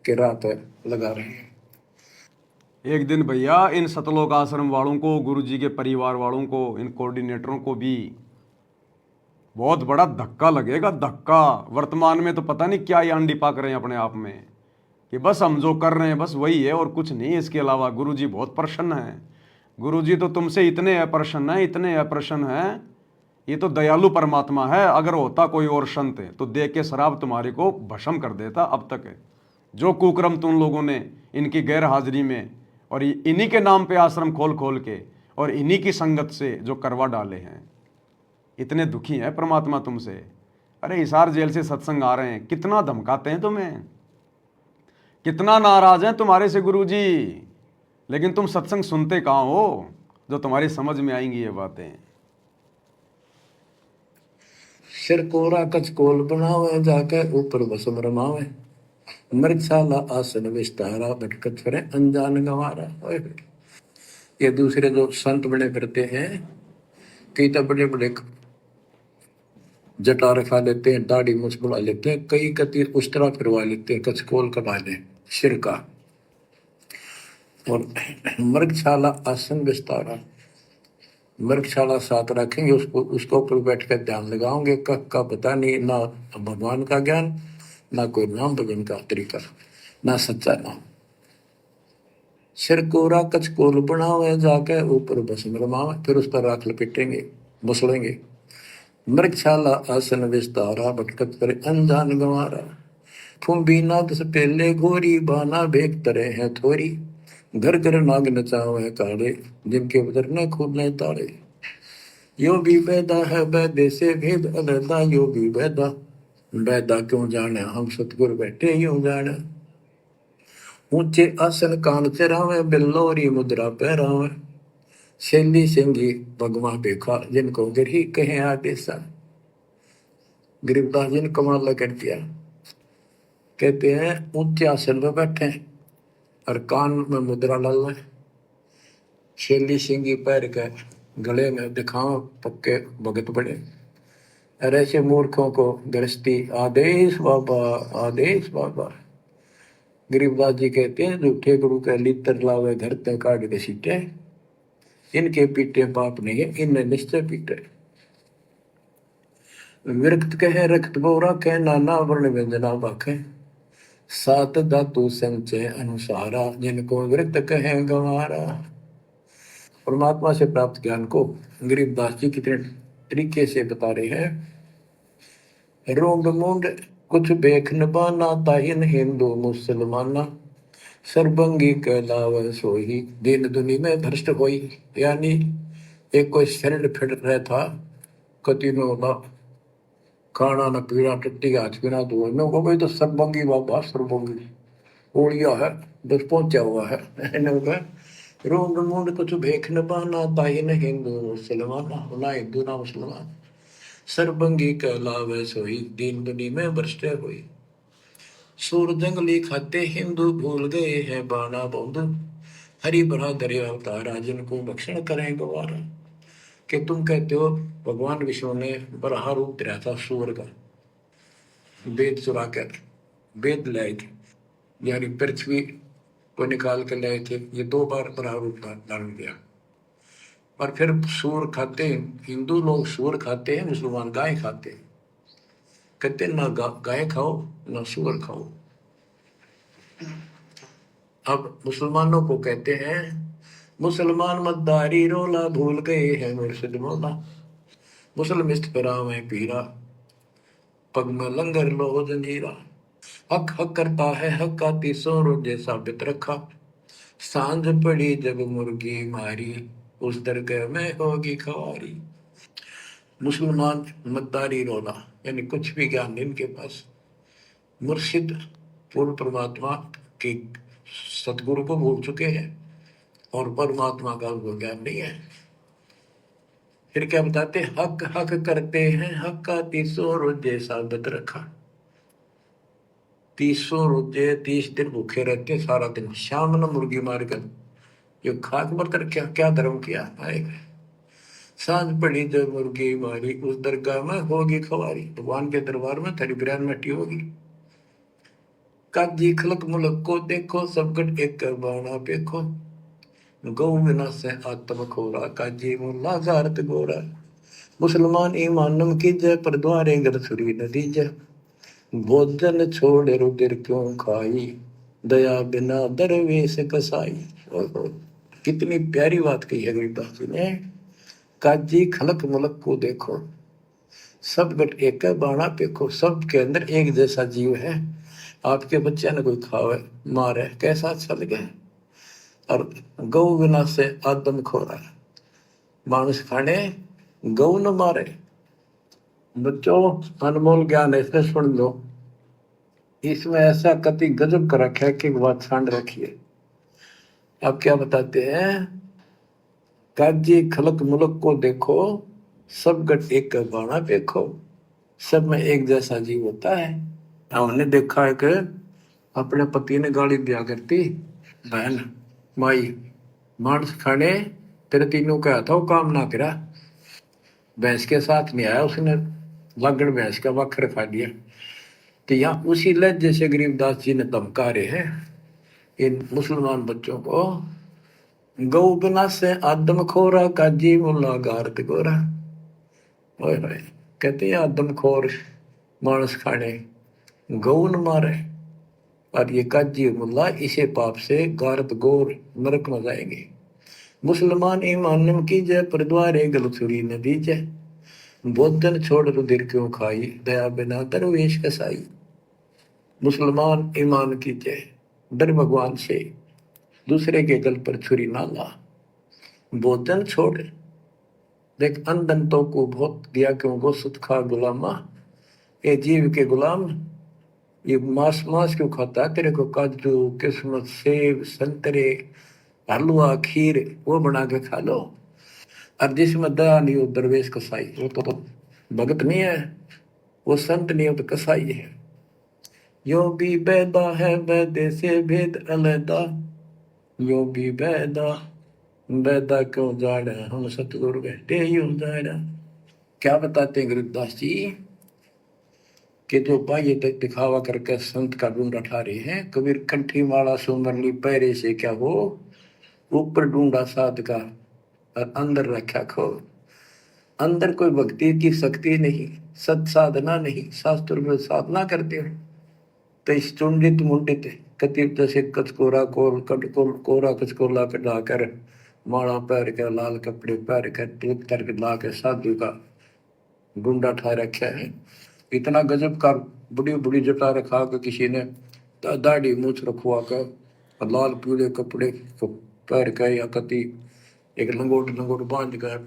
के रात लगा रहे हैं। एक दिन भैया इन सतलोक आश्रम वालों को, गुरुजी के परिवार वालों को, इन कोऑर्डिनेटरों को भी बहुत बड़ा धक्का लगेगा, धक्का। वर्तमान में तो पता नहीं क्या ये अंडी पाक रहे हैं अपने आप में कि बस हम जो कर रहे हैं बस वही है और कुछ नहीं है इसके अलावा। गुरुजी बहुत प्रसन्न हैं। गुरुजी तो तुमसे इतने अप्रसन्न हैं, इतने अप्रसन्न हैं, ये तो दयालु परमात्मा है। अगर होता कोई और संत तो देख के शराब तुम्हारे को भस्म कर देता अब तक। जो कुक्रम तुम लोगों ने इनकी गैर हाजिरी में और इन्हीं के नाम पे आश्रम खोल खोल के और इन्हीं की संगत से जो करवा डाले हैं, इतने दुखी हैं परमात्मा तुमसे। अरे हिसार जेल से सत्संग आ रहे हैं, कितना धमकाते हैं तुम्हें, कितना नाराज हैं तुम्हारे से गुरुजी, लेकिन तुम सत्संग सुनते कहाँ हो जो तुम्हारी समझ में आएंगी ये बातें। सिर कोरा कचकोल बनावे, जाके ऊपर भस्म रमावे, मृगशाला आसन विस्तारा, भटकत फिरे अनजान गंवारा। ये दूसरे जो संत बने फिरते हैं, कई तो बड़े बड़े जटा रखा लेते हैं, दाढ़ी मूछ बढ़ा लेते हैं, कई कति उस्तरा फिरवा लेते हैं, कचकोल कमा ले सिर का। और मृगशाला आसन विस्तारा, मृगशाला साथ रखेंगे, उसको उसको ऊपर बैठ कर ध्यान लगाओगे, कख का पता नहीं, ना भगवान का ज्ञान, ना कोई नाम भजन का तरीका, ना सच्चा नाम। सिर कोरा कचकोल बनावे, जाके ऊपर भस्म रमावे, फिर उस पर राख लपेटेंगे, मसलेंगे। मृगशाला आसन विस्तारा, भटकत करे अनजान गंवारा। फुम्बी नाद से पहले घोरी, बाना भेक तरे हैं थोरी। घर घर नाग नचावे काड़े, जिनके उधर न खुलने ताड़े। यो भी बैदा है बैदे से भेद अलहदा, यो भी बैदा, बैदा क्यों जाने, हम सतगुर बैठे यूं जाने। ऊंचे आसन कान चरावे, बिल्लोरी मुद्रा पहरावे। शैली सिंगी भगवा बेखा, जिनको गिरी कहे आदेशा। गरीबदास जी ने कमाल कर दिया, कहते हैं ऊंचे आसन पर बैठे और कान में मुद्रा डाल लें, शैली सिंगी पैर के गले में दिखाओ पक्के भगत बड़े। और ऐसे मूर्खों को गृहस्थी आदेश बाबा, आदेश बाबा। गरीबदास जी कहते हैं झूठे गुरु के लितर लावे, घर ते काट के सीटे। इनके पीटे पाप नहीं है, इनने निश्चय पीटे। विरक्त कहे रक्त बोरा के, नाना वर्ण व्यंजना बाखे। सात धातु संचय अनुसारा, जिनको विरक्त कहे गंवारा। परमात्मा से प्राप्त ज्ञान को गरीबदास जी कितने तरीके से बता रहे हैं। रोंग मुंड कुछ बेख न बाना, ताहिन हिंदू मुसलमाना। सर्वंगी कहलावे सोही, दीन दुनी में भ्रष्ट होई। यानी एक कोई शरण फिर रहा था, कति में होता खाना न पीना, टट्टी हाथ पीना, तो में को भाई तो सर्वंगी बाबा, सर्वंगी ओढ़िया है, बस पहुंचा हुआ है। रोंग मुंड कुछ भेख न बाना, ताहिन हिंदू मुसलमाना, ना हिंदू ना मुसलमान। सर्वंगी कहलावे सोही, दीन दुनी में भ्रष्ट हुई। सूर जंगली खाते हिंदू, भूल गए हैं बाना बौद्ध। हरि भरा दरिया अवतारा, जिनको भक्षण करें गवारा। कि तुम कहते हो भगवान विष्णु ने बराह रूप धरा था सूर का, वेद चुरा कर वेद लाए थे, यानी पृथ्वी को निकाल कर लाए थे। ये 2 बार बराह रूप धारण किया। पर फिर सूर खाते, हिंदू लोग सूर खाते हैं, मुसलमान गाय खाते हैं। कहते ना गाय खाओ ना सूअर खाओ। अब मुसलमानों को कहते हैं मुसलमान मद्दारी रोला, भूल गए हैं मुर्शिद मौला। मुसलमिस्त पराव है पीरा, पग में लंगर लो जंजीरा। हक हक करता है हक का, 300 रोजे साबित रखा। सांझ पड़ी जब मुर्गी मारी, उस दरगाह में होगी खवारी। मुसलमान मद्दारी रोला, यानी कुछ भी ज्ञान नहीं इनके पास। मुर्शिद पूर्ण परमात्मा की सतगुरु को भूल चुके हैं और परमात्मा का उनको ज्ञान नहीं है। फिर क्या बताते, हक हक करते हैं हक का, 300 रोजे साबित रखा। 300 रोजे 30 दिन भूखे रहते, सारा दिन शाम न मुर्गी मारकर ये खाक मर कर क्या क्या धर्म किया आएगा। सांझ पड़ी जब मुर्गी मारी, उस दरगाह में होगी खवारी। भगवान के दरबार में तेरी बिरयान मट्टी होगी। काजी खलक मुलक को देखो, सबकट एक कर बाणा पेखो। गौ बिना से आत्म खोरा, काजी मुल्ला जारत गोरा। मुसलमान ईमानम की जय, पर द्वारे घर सुरी नदी जय। भोजन छोड़ रुधिर क्यों खाई, दया बिना दरवेश कसाई। कितनी प्यारी बात कही है गरीबदास जी ने। काजी खलक मुलक को देखो, सब गट एक बाणा पेखो। सब के अंदर एक जैसा जीव है। आपके बच्चे ने कोई खावे मारे कैसा अच्छा लगे। और गौ बिना से आदम खोरा, मानुष खाने गौ न मारे। बच्चों अनमोल ज्ञान है, इसमें सुन लो। इसमें ऐसा कति गजब कर रखा है कि बात छांड रखिए। अब क्या बताते हैं, काजी खलक मुलक को देखो, सब गट एक का बाणा देखो। सब में एक जैसा जीव होता है। हमने देखा है कि अपने पति ने गाली दिया करती बहन माई, मांस खाने तेरे तीनों का था वो काम ना करा। भैंस के साथ नहीं आया उसने लागण भैंस का वखर खा लिया। तो यहाँ उसी लहजे से गरीबदास जी ने धमका रहे हैं इन मुसलमान बच्चों को, गौ बिना से आदम खोरा काजी मुल्ला गारत गोरा। ओए होए, कहते हैं आदम खोर मानस खाने गौ न मारे, और ये काजी मुल्ला इसे पाप से गारत गोर नरक में जाएंगे। मुसलमान ईमान की जय पर द्वारे गलछुरी न दीजे, भोजन छोड़ रुधिर क्यों खाई दया बिना दरवेश कसाई। मुसलमान ईमान की जय, डर भगवान से, दूसरे के गल पर छुरी ना ला, भोजन छोड़। देख अंधन तो को बहुत दिया क्यों गो सुत खा गुलामा, ये जीव के गुलाम ये मांस मांस क्यों खाता है, तेरे को काजू किस्मत सेब संतरे हलवा खीर वो बना के खा लो। और जिसमें दया नहीं हो दरवेश कसाई, वो तो भगत नहीं है, वो संत नहीं हो तो कसाई है। यो भी बैदा है वैदे से भेद अलैदा, यो भी बैदा बैदा क्यों जाड़ा हम सतगुरु बैठे यूं जाड़ा। क्या बताते हैं गरीबदास जी कि जो बाह्य दिखावा करके संत का ढूंढा ठा रहे हैं, कबीर कंठी माला सुमरनी पैरे से क्या हो, ऊपर ढूंढा साध का और अंदर रखा खो। अंदर कोई भक्ति की शक्ति नहीं, सत साधना नहीं, शास्त्र में साधना करते हो तो इस चुंडित मुंडित कतिप जैसे कचकोरा कोल कटकोल कोरा कचकोला कटाकर माला पैर के लाल कपड़े पैर के टिक करके ला के साधु का गुंडा ठा रखा है। इतना गजब का बड़ी बड़ी जटा रखा के किसी ने दाढ़ी मूछ रखवा कर लाल पीले कपड़े पैर के या कति एक लंगोट लंगोट बांध कर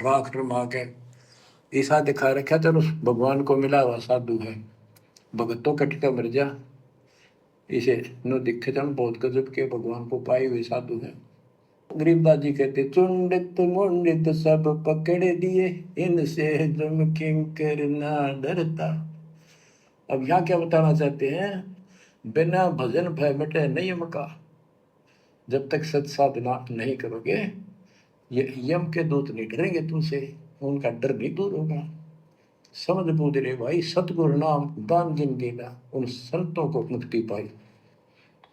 राख रमा के ऐसा दिखा रखा। चलो भगवान को मिला हुआ साधु है, भगतों कटका मर जा, इसे न दिखे जन बहुत गजब के भगवान को पाए हुए साधु है। गरीबदास जी कहते चुंडित मुंडित सब पकड़ दिए, इनसे जम किंकर ना डरता। अब यहाँ क्या बताना चाहते हैं, बिना भजन भय मिटे नियम का। जब तक सत साधना नहीं करोगे ये यम के दूत नहीं डरेंगे तुमसे, उनका डर नहीं दूर होगा। समझ बूझ रे भाई, सतगुरु नाम दान जिन देना, उन संतों को मुक्ति पाई।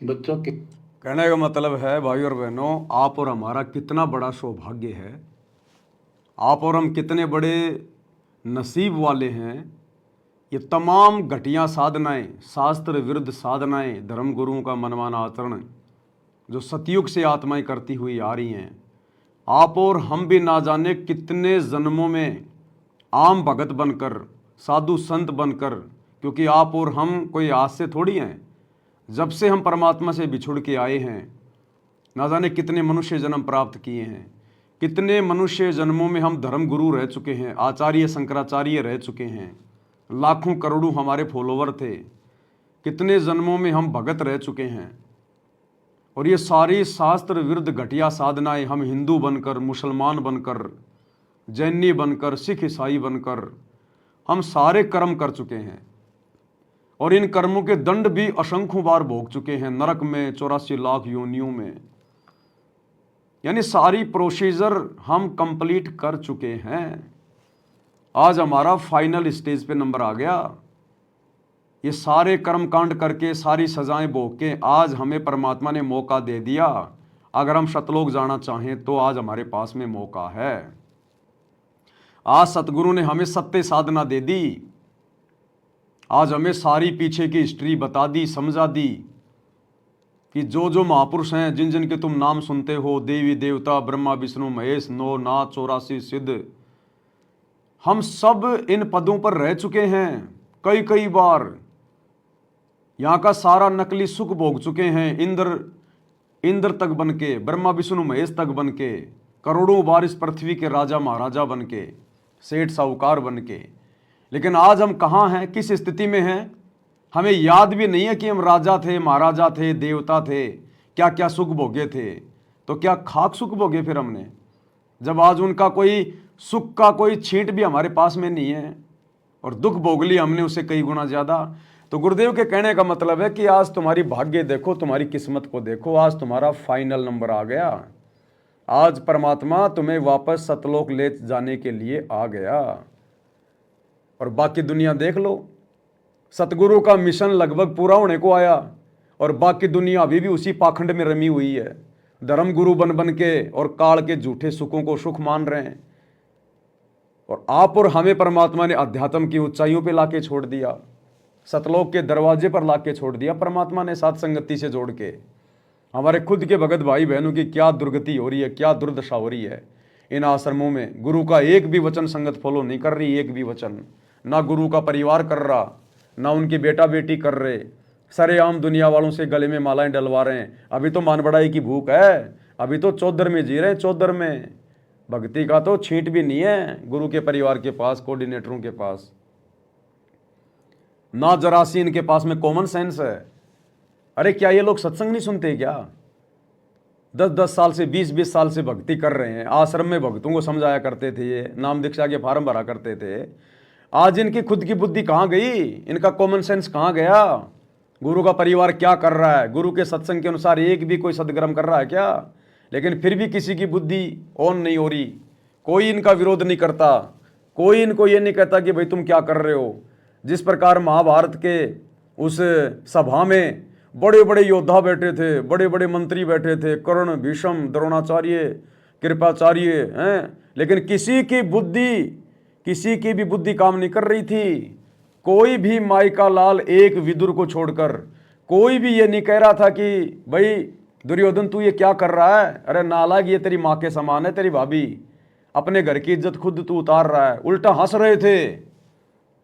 बच्चों के कहने का मतलब है भाई और बहनों, आप और हमारा कितना बड़ा सौभाग्य है, आप और हम कितने बड़े नसीब वाले हैं। ये तमाम घटिया साधनाएं, शास्त्र विरुद्ध साधनाएं, धर्म गुरुओं का मनमाना आचरण जो सतयुग से आत्माएं करती हुई आ रही हैं, आप और हम भी ना जाने कितने जन्मों में आम भगत बनकर, साधु संत बनकर, क्योंकि आप और हम कोई आज से थोड़ी हैं, जब से हम परमात्मा से बिछुड़ के आए हैं ना जाने कितने मनुष्य जन्म प्राप्त किए हैं, कितने मनुष्य जन्मों में हम धर्म गुरु रह चुके हैं, आचार्य शंकराचार्य रह चुके हैं, लाखों करोड़ों हमारे फॉलोवर थे, कितने जन्मों में हम भगत रह चुके हैं। और ये सारी शास्त्र विरुद्ध घटिया साधनाएं हम हिंदू बनकर, मुसलमान बनकर, जैनी बनकर, सिख ईसाई बनकर हम सारे कर्म कर चुके हैं, और इन कर्मों के दंड भी असंख्यों बार भोग चुके हैं, नरक में 84 लाख योनियों में। यानी सारी प्रोसीजर हम कंप्लीट कर चुके हैं। आज हमारा फाइनल स्टेज पे नंबर आ गया। ये सारे कर्म कांड करके, सारी सजाएं भोग के आज हमें परमात्मा ने मौका दे दिया। अगर हम सतलोक जाना चाहें तो आज हमारे पास में मौका है। आज सतगुरु ने हमें सत्य साधना दे दी, आज हमें सारी पीछे की हिस्ट्री बता दी, समझा दी कि जो जो महापुरुष हैं, जिन जिन के तुम नाम सुनते हो, देवी देवता ब्रह्मा विष्णु महेश, नौ नाथ 84 सिद्ध, हम सब इन पदों पर रह चुके हैं कई कई बार। यहाँ का सारा नकली सुख भोग चुके हैं, इंद्र तक बन के, ब्रह्मा विष्णु महेश तक बन के, करोड़ों बार इस पृथ्वी के राजा महाराजा बन के, सेठ साहूकार बन के। लेकिन आज हम कहाँ हैं, किस स्थिति में हैं, हमें याद भी नहीं है कि हम राजा थे, महाराजा थे, देवता थे, क्या क्या सुख भोगे थे। तो क्या खाक सुख भोगे फिर हमने, जब आज उनका कोई सुख का कोई छींट भी हमारे पास में नहीं है, और दुख भोग लिया हमने उससे कई गुना ज़्यादा। तो गुरुदेव के कहने का मतलब है कि आज तुम्हारी भाग्य देखो, तुम्हारी किस्मत को देखो, आज तुम्हारा फाइनल नंबर आ गया। आज परमात्मा तुम्हें वापस सतलोक ले जाने के लिए आ गया। और बाकी दुनिया देख लो, सतगुरु का मिशन लगभग पूरा होने को आया और बाकी दुनिया अभी भी उसी पाखंड में रमी हुई है। धर्म गुरु बन बन के और काल के झूठे सुखों को सुख मान रहे हैं। और आप और हमें परमात्मा ने अध्यात्म की ऊंचाइयों पे लाके छोड़ दिया, सतलोक के दरवाजे पर लाके छोड़ दिया परमात्मा ने साथ संगति से जोड़ के। हमारे खुद के भगत भाई बहनों की क्या दुर्गति हो रही है, क्या दुर्दशा हो रही है इन आश्रमों में। गुरु का एक भी वचन संगत फॉलो नहीं कर रही, एक भी वचन ना गुरु का परिवार कर रहा, ना उनकी बेटा बेटी कर रहे। सरेआम दुनिया वालों से गले में मालाएं डलवा रहे हैं। अभी तो मान बढ़ाई की भूख है, अभी तो चौधर में जी रहे हैं, चौधर में। भक्ति का तो छींट भी नहीं है गुरु के परिवार के पास, कोऑर्डिनेटरों के पास, ना जरा सी इनके पास में कॉमन सेंस है। अरे क्या ये लोग सत्संग नहीं सुनते क्या? 10-10 साल से 20-20 साल से भक्ति कर रहे हैं, आश्रम में भक्तों को समझाया करते थे, ये नाम दीक्षा के फार्म भरा करते थे। आज इनकी खुद की बुद्धि कहाँ गई, इनका कॉमन सेंस कहाँ गया? गुरु का परिवार क्या कर रहा है, गुरु के सत्संग के अनुसार एक भी कोई सदकर्म कर रहा है क्या? लेकिन फिर भी किसी की बुद्धि ऑन नहीं हो रही, कोई इनका विरोध नहीं करता, कोई इनको ये नहीं कहता कि भाई तुम क्या कर रहे हो। जिस प्रकार महाभारत के उस सभा में बड़े बड़े योद्धा बैठे थे, बड़े बड़े मंत्री बैठे थे, कर्ण, भीष्म, द्रोणाचार्य, कृपाचार्य हैं, लेकिन किसी की भी बुद्धि काम नहीं कर रही थी। कोई भी माई का लाल एक विदुर को छोड़कर कोई भी ये नहीं कह रहा था कि भाई दुर्योधन तू ये क्या कर रहा है, अरे नालायक ये तेरी माँ के समान है, तेरी भाभी, अपने घर की इज्जत खुद तू उतार रहा है। उल्टा हंस रहे थे।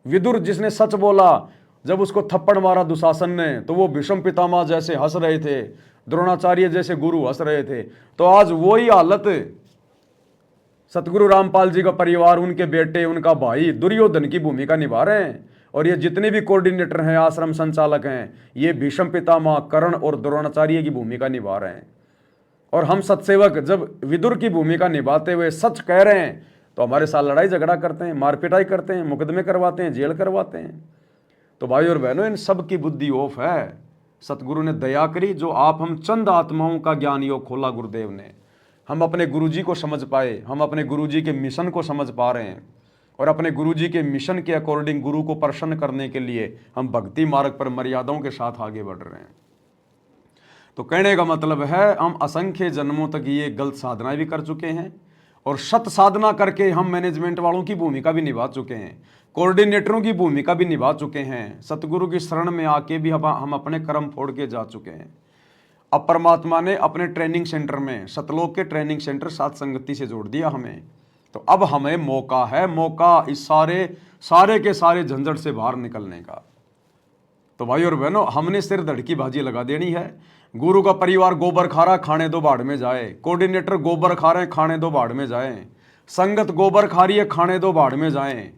विदुर जिसने सच बोला, जब उसको थप्पड़ मारा दुशासन ने, तो वो भीष्म पितामह जैसे हंस रहे थे, द्रोणाचार्य जैसे गुरु हंस रहे थे। तो आज वही हालत सतगुरु रामपाल जी का परिवार, उनके बेटे, उनका भाई दुर्योधन की भूमिका निभा रहे हैं। और ये जितने भी कोऑर्डिनेटर हैं, आश्रम संचालक हैं, ये भीष्म पितामह, कर्ण और द्रोणाचार्य की भूमिका निभा रहे हैं। और हम सत्सेवक जब विदुर की भूमिका निभाते हुए सच कह रहे हैं तो हमारे साथ लड़ाई झगड़ा करते हैं, मारपिटाई करते हैं, मुकदमे करवाते हैं, जेल करवाते हैं। तो भाई और बहनों, इन सब की बुद्धि ऑफ है। सतगुरु ने दया करी, जो आप हम चंद आत्माओं का ज्ञान योग खोला गुरुदेव ने, हम अपने गुरुजी को समझ पाए, हम अपने गुरुजी के मिशन को समझ पा रहे हैं और अपने गुरुजी के मिशन के अकॉर्डिंग गुरु को प्रसन्न करने के लिए हम भक्ति मार्ग पर मर्यादाओं के साथ आगे बढ़ रहे हैं। तो कहने का मतलब है, हम असंख्य जन्मों तक ये गलत साधनाएं भी कर चुके हैं और सत साधना करके हम मैनेजमेंट वालों की भूमिका भी निभा चुके हैं, कोऑर्डिनेटरों की भूमिका भी निभा चुके हैं, सतगुरु की शरण में आके भी हम अपने कर्म फोड़ के जा चुके हैं। अब परमात्मा ने अपने ट्रेनिंग सेंटर में, सतलोक के ट्रेनिंग सेंटर साथ संगति से जोड़ दिया हमें। तो अब हमें मौका है, मौका इस सारे के सारे झंझट से बाहर निकलने का। तो भाई और बहनों, हमने सिर धड़ की बाजी लगा देनी है। गुरु का परिवार गोबर खा रहा, खाने दो बाढ़ में जाए। कोऑर्डिनेटर गोबर खा रहे हैं, खाने दो बाढ़ में जाए। संगत गोबर खा रही है, खाने दो बाढ़ में जाए।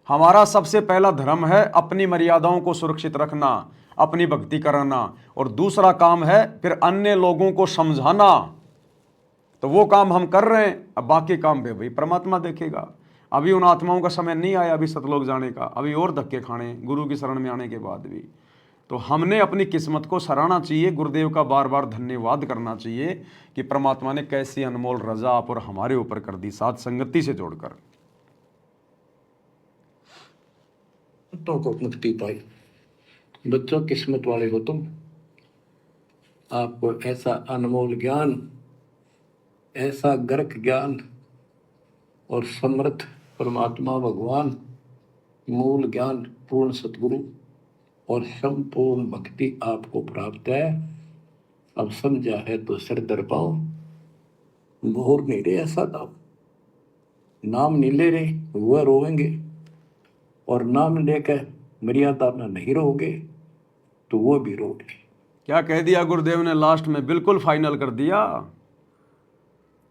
हमारा सबसे पहला धर्म है अपनी मर्यादाओं को सुरक्षित रखना, अपनी भक्ति कराना, और दूसरा काम है फिर अन्य लोगों को समझाना। तो वो काम हम कर रहे हैं। अब बाकी काम पे भाई परमात्मा देखेगा। अभी उन आत्माओं का समय नहीं आया अभी सतलोक जाने का, अभी और धक्के खाने गुरु की शरण में आने के बाद भी। तो हमने अपनी किस्मत को सराहना चाहिए, गुरुदेव का बार बार धन्यवाद करना चाहिए कि परमात्मा ने कैसी अनमोल रजा आप और हमारे ऊपर कर दी, साथ संगति से जोड़कर। तो को मुक्ति पाई। बच्चों, किस्मत वाले हो तुम। आपको ऐसा अनमोल ज्ञान, ऐसा गर्क ज्ञान और समर्थ परमात्मा भगवान, मूल ज्ञान, पूर्ण सतगुरु और संपूर्ण भक्ति आपको प्राप्त है। अब समझा है तो सिर दर पाओ। मोहर नहीं रहे ऐसा दाव, नाम नहीं ले रहे वह रोएंगे, और नाम लेकर मर्यादा में नहीं रहोगे तो वो भी रोगे। क्या कह दिया गुरुदेव ने लास्ट में, बिल्कुल फाइनल कर दिया।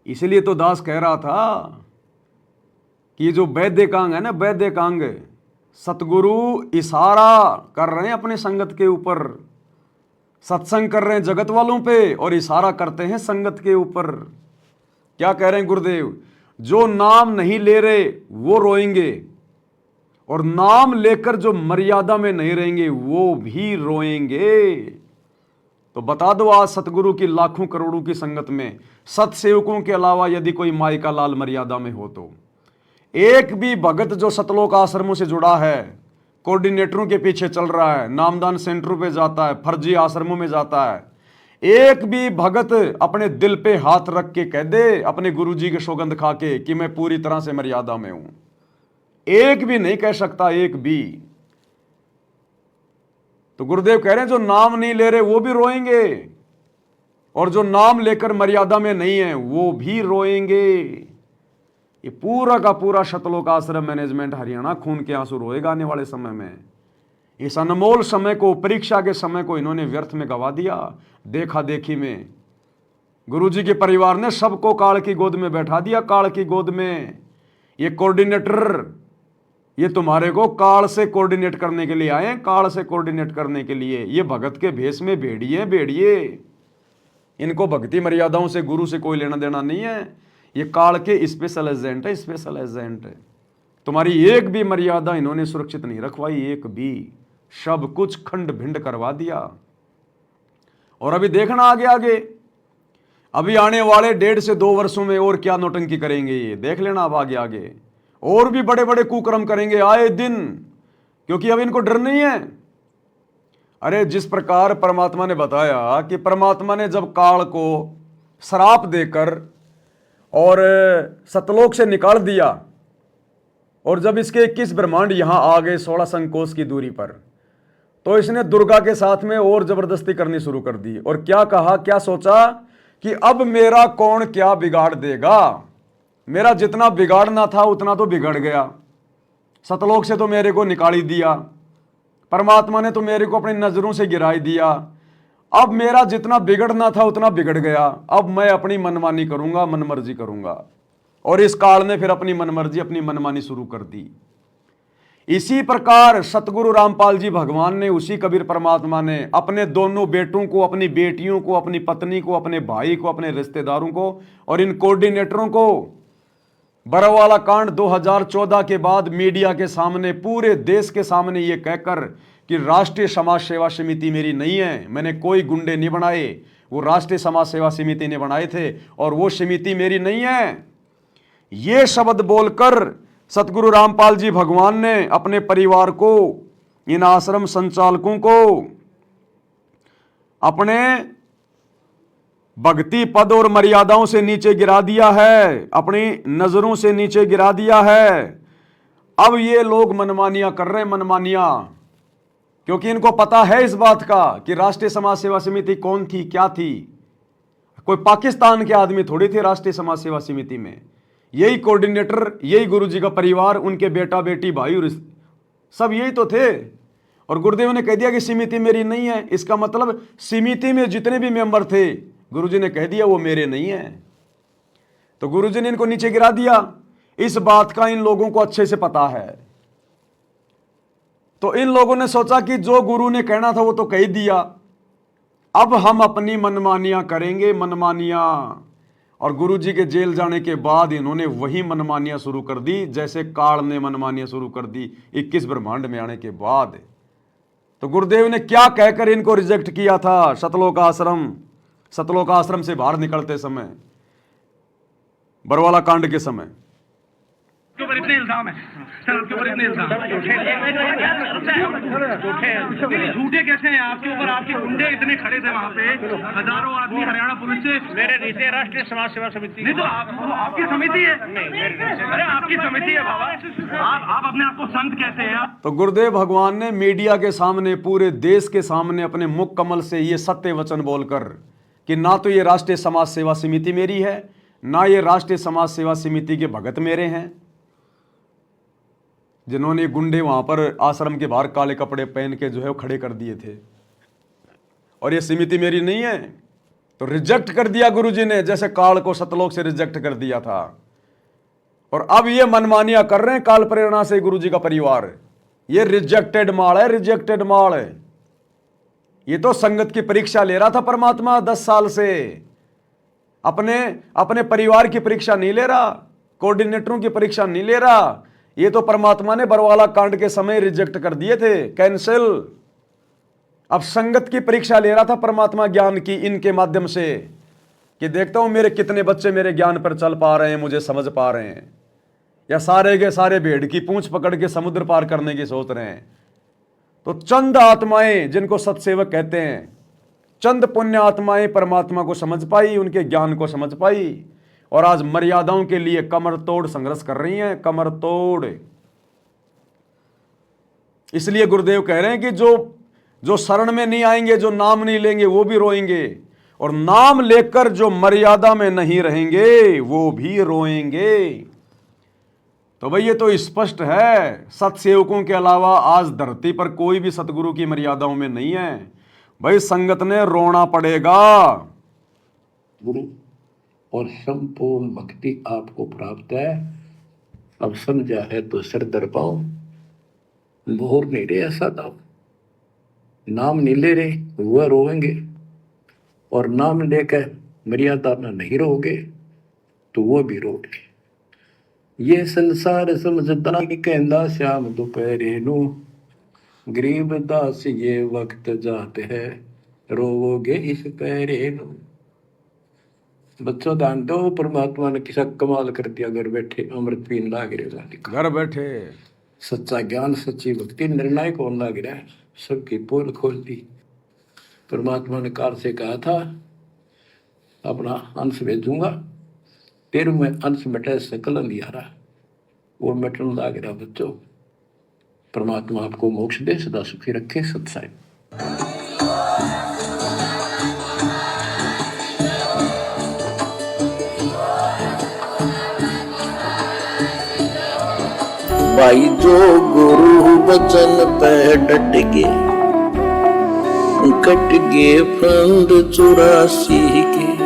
इसलिए तो दास कह रहा था कि जो वैद्यकांग है ना, वैद्यकांग, सतगुरु इशारा कर रहे हैं अपने संगत के ऊपर, सत्संग कर रहे हैं जगत वालों पे और इशारा करते हैं संगत के ऊपर। क्या कह रहे हैं गुरुदेव? जो नाम नहीं ले रहे वो रोएंगे, और नाम लेकर जो मर्यादा में नहीं रहेंगे वो भी रोएंगे। तो बता दो, आज सतगुरु की लाखों करोड़ों की संगत में सत सेवकों के अलावा यदि कोई माई का लाल मर्यादा में हो तो एक भी भगत जो सतलोक आश्रमों से जुड़ा है, कोऑर्डिनेटरों के पीछे चल रहा है, नामदान सेंटरों पे जाता है, फर्जी आश्रमों में जाता है, एक भी भगत अपने दिल पे हाथ रख के कह दे अपने गुरुजी के सौगंध खा के कि मैं पूरी तरह से मर्यादा में हूं, एक भी नहीं कह सकता, एक भी। तो गुरुदेव कह रहे हैं जो नाम नहीं ले रहे वो भी रोएंगे, और जो नाम लेकर मर्यादा में नहीं है वो भी रोएंगे। ये पूरा का पूरा सतलोक आश्रम मैनेजमेंट हरियाणा खून के आंसू रोएगा आने वाले समय में। इस अनमोल समय को, परीक्षा के समय को इन्होंने व्यर्थ में गवा दिया, देखा देखी में। गुरुजी के परिवार ने सबको काल की गोद में बैठा दिया, काल की गोद में। ये कोऑर्डिनेटर, ये तुम्हारे को काल से कोऑर्डिनेट करने के लिए आए, काल से कोऑर्डिनेट करने के लिए। ये भगत के भेष में भेड़िए भेड़िए, इनको भक्ति मर्यादाओं से, गुरु से कोई लेना देना नहीं है। ये काल के स्पेशल एजेंट है, स्पेशल एजेंट है। तुम्हारी एक भी मर्यादा इन्होंने सुरक्षित नहीं रखवाई, एक भी। सब कुछ खंड भिंड करवा दिया। और अभी देखना आगे आगे, अभी आने वाले 1.5 से 2 वर्षों में और क्या नौटंकी करेंगे ये, देख लेना अब आगे आगे। और भी बड़े बड़े कुकर्म करेंगे आए दिन, क्योंकि अब इनको डर नहीं है। अरे जिस प्रकार परमात्मा ने बताया कि परमात्मा ने जब काल को श्राप देकर और सतलोक से निकाल दिया, और जब इसके 21 ब्रह्मांड यहां आ गए 16 संकोच की दूरी पर, तो इसने दुर्गा के साथ में और जबरदस्ती करनी शुरू कर दी। और क्या कहा, क्या सोचा कि अब मेरा कौन क्या बिगाड़ देगा। मेरा जितना बिगाड़ना था उतना तो बिगड़ गया, सतलोक से तो मेरे को निकाल ही दिया, परमात्मा ने तो मेरे को अपनी नजरों से गिराई दिया। अब मेरा जितना बिगड़ना था उतना बिगड़ गया, अब मैं अपनी मनमानी करूंगा, मनमर्जी करूंगा। और इस काल ने फिर अपनी मनमर्जी, अपनी मनमानी शुरू कर दी। इसी प्रकार सतगुरु रामपाल जी भगवान ने, उसी कबीर परमात्मा ने अपने दोनों बेटों को, अपनी बेटियों को, अपनी पत्नी को, अपने भाई को, अपने रिश्तेदारों को और इन कोऑर्डिनेटरों को बरवाला कांड 2014 के बाद मीडिया के सामने, पूरे देश के सामने ये कहकर कि राष्ट्रीय समाज सेवा समिति मेरी नहीं है, मैंने कोई गुंडे नहीं बनाए, वो राष्ट्रीय समाज सेवा समिति ने बनाए थे और वो समिति मेरी नहीं है, ये शब्द बोलकर सतगुरु रामपाल जी भगवान ने अपने परिवार को, इन आश्रम संचालकों को अपने भक्ति पद और मर्यादाओं से नीचे गिरा दिया है, अपनी नजरों से नीचे गिरा दिया है। अब ये लोग मनमानियां कर रहे हैं, मनमानियां, क्योंकि इनको पता है इस बात का कि राष्ट्रीय समाज सेवा समिति कौन थी, क्या थी। कोई पाकिस्तान के आदमी थोड़ी थे राष्ट्रीय समाज सेवा समिति में, यही कोऑर्डिनेटर, यही गुरुजी का परिवार, उनके बेटा बेटी भाई और सब यही तो थे। और गुरुदेव ने कह दिया कि समिति मेरी नहीं है, इसका मतलब समिति में जितने भी मेंबर थे गुरुजी ने कह दिया वो मेरे नहीं है। तो गुरुजी ने इनको नीचे गिरा दिया। इस बात का इन लोगों को अच्छे से पता है। तो इन लोगों ने सोचा कि जो गुरु ने कहना था वो तो कह दिया, अब हम अपनी मनमानियां करेंगे, मनमानियां। और गुरुजी के जेल जाने के बाद इन्होंने वही मनमानियां शुरू कर दी जैसे काल ने मनमानियां शुरू कर दी 21 ब्रह्मांड में आने के बाद। तो गुरुदेव ने क्या कहकर इनको रिजेक्ट किया था सतलोक आश्रम से बाहर निकलते समय, बरवाला कांड के समय। के ऊपर इतने इल्जाम है, सर के ऊपर इतने इल्जाम झूठे कैसे हैं आपके ऊपर? आपके गुंडे इतने खड़े थे वहाँ पे, हजारों आदमी हरियाणा पुलिस से। मेरे नीचे राष्ट्रीय समाज सेवा समिति नहीं तो आपकी समिति है। अरे आपकी समिति है बाबा, आप अपने आप को संत कहते हैं। तो गुरुदेव भगवान ने मीडिया के सामने, पूरे देश के सामने अपने मुख कमल से ये सत्य वचन बोलकर कि ना तो ये राष्ट्रीय समाज सेवा समिति मेरी है, ना ये राष्ट्रीय समाज सेवा समिति के भगत मेरे हैं, जिन्होंने गुंडे वहां पर आश्रम के बाहर काले कपड़े पहन के जो है वो खड़े कर दिए थे, और ये समिति मेरी नहीं है। तो रिजेक्ट कर दिया गुरुजी ने, जैसे काल को सतलोक से रिजेक्ट कर दिया था। और अब ये मनमानियां कर रहे हैं काल प्रेरणा से गुरुजी का परिवार। ये रिजेक्टेड माल है, रिजेक्टेड माल है। ये तो संगत की परीक्षा ले रहा था परमात्मा 10 साल से, अपने परिवार की परीक्षा नहीं ले रहा, कोऑर्डिनेटरों की परीक्षा नहीं ले रहा। ये तो परमात्मा ने बरवाला कांड के समय रिजेक्ट कर दिए थे, कैंसिल। अब संगत की परीक्षा ले रहा था परमात्मा ज्ञान की, इनके माध्यम से, कि देखता हूं मेरे कितने बच्चे मेरे ज्ञान पर चल पा रहे हैं, मुझे समझ पा रहे हैं। या सारे के सारे भेड़ की पूंछ पकड़ के समुद्र पार करने की सोच रहे हैं? तो चंद आत्माएं जिनको सत्सेवक कहते हैं, चंद पुण्य आत्माएं परमात्मा को समझ पाई, उनके ज्ञान को समझ पाई, और आज मर्यादाओं के लिए कमर तोड़ संघर्ष कर रही हैं, कमर तोड़। इसलिए गुरुदेव कह रहे हैं कि जो शरण में नहीं आएंगे, जो नाम नहीं लेंगे, वो भी रोएंगे, और नाम लेकर जो मर्यादा में नहीं रहेंगे वो भी रोएंगे। तो भाई ये तो स्पष्ट है, सत्सेवकों के अलावा आज धरती पर कोई भी सतगुरु की मर्यादाओं में नहीं है। भाई संगत ने रोना पड़ेगा। गुरु और संपूर्ण भक्ति आपको प्राप्त है। अब समझा है तो सिर दर पाओ, बोर नहीं रहे ऐसा दाओ। नाम नहीं ले रहे वह रोएंगे, और नाम लेकर मर्यादा में नहीं रोगे तो वो भी रोगे। ये संसार समझदार कहंदा श्याम दोपहरे नु, गरीब दास ये वक्त जाते है, रोवोगे इस पहरे नु। बच्चों ध्यान दो, परमात्मा ने किसा कमाल कर दिया। घर बैठे अमृत पीन लाग रहे, घर बैठे सच्चा ज्ञान सच्ची भक्ति निर्णायक होने लग रहा है, सबकी पोल खोल दी। परमात्मा ने कार से कहा था अपना अंश भेजूंगा, तेरे में अंश मिटे सकल अंधियारा, वो मिटने लग रहा। बच्चों परमात्मा आपको मोक्ष दे, सदा सुखी रखे। सत्साई। भाई जो गुरु वचन पे डट गए, कट गए फंद 84 के।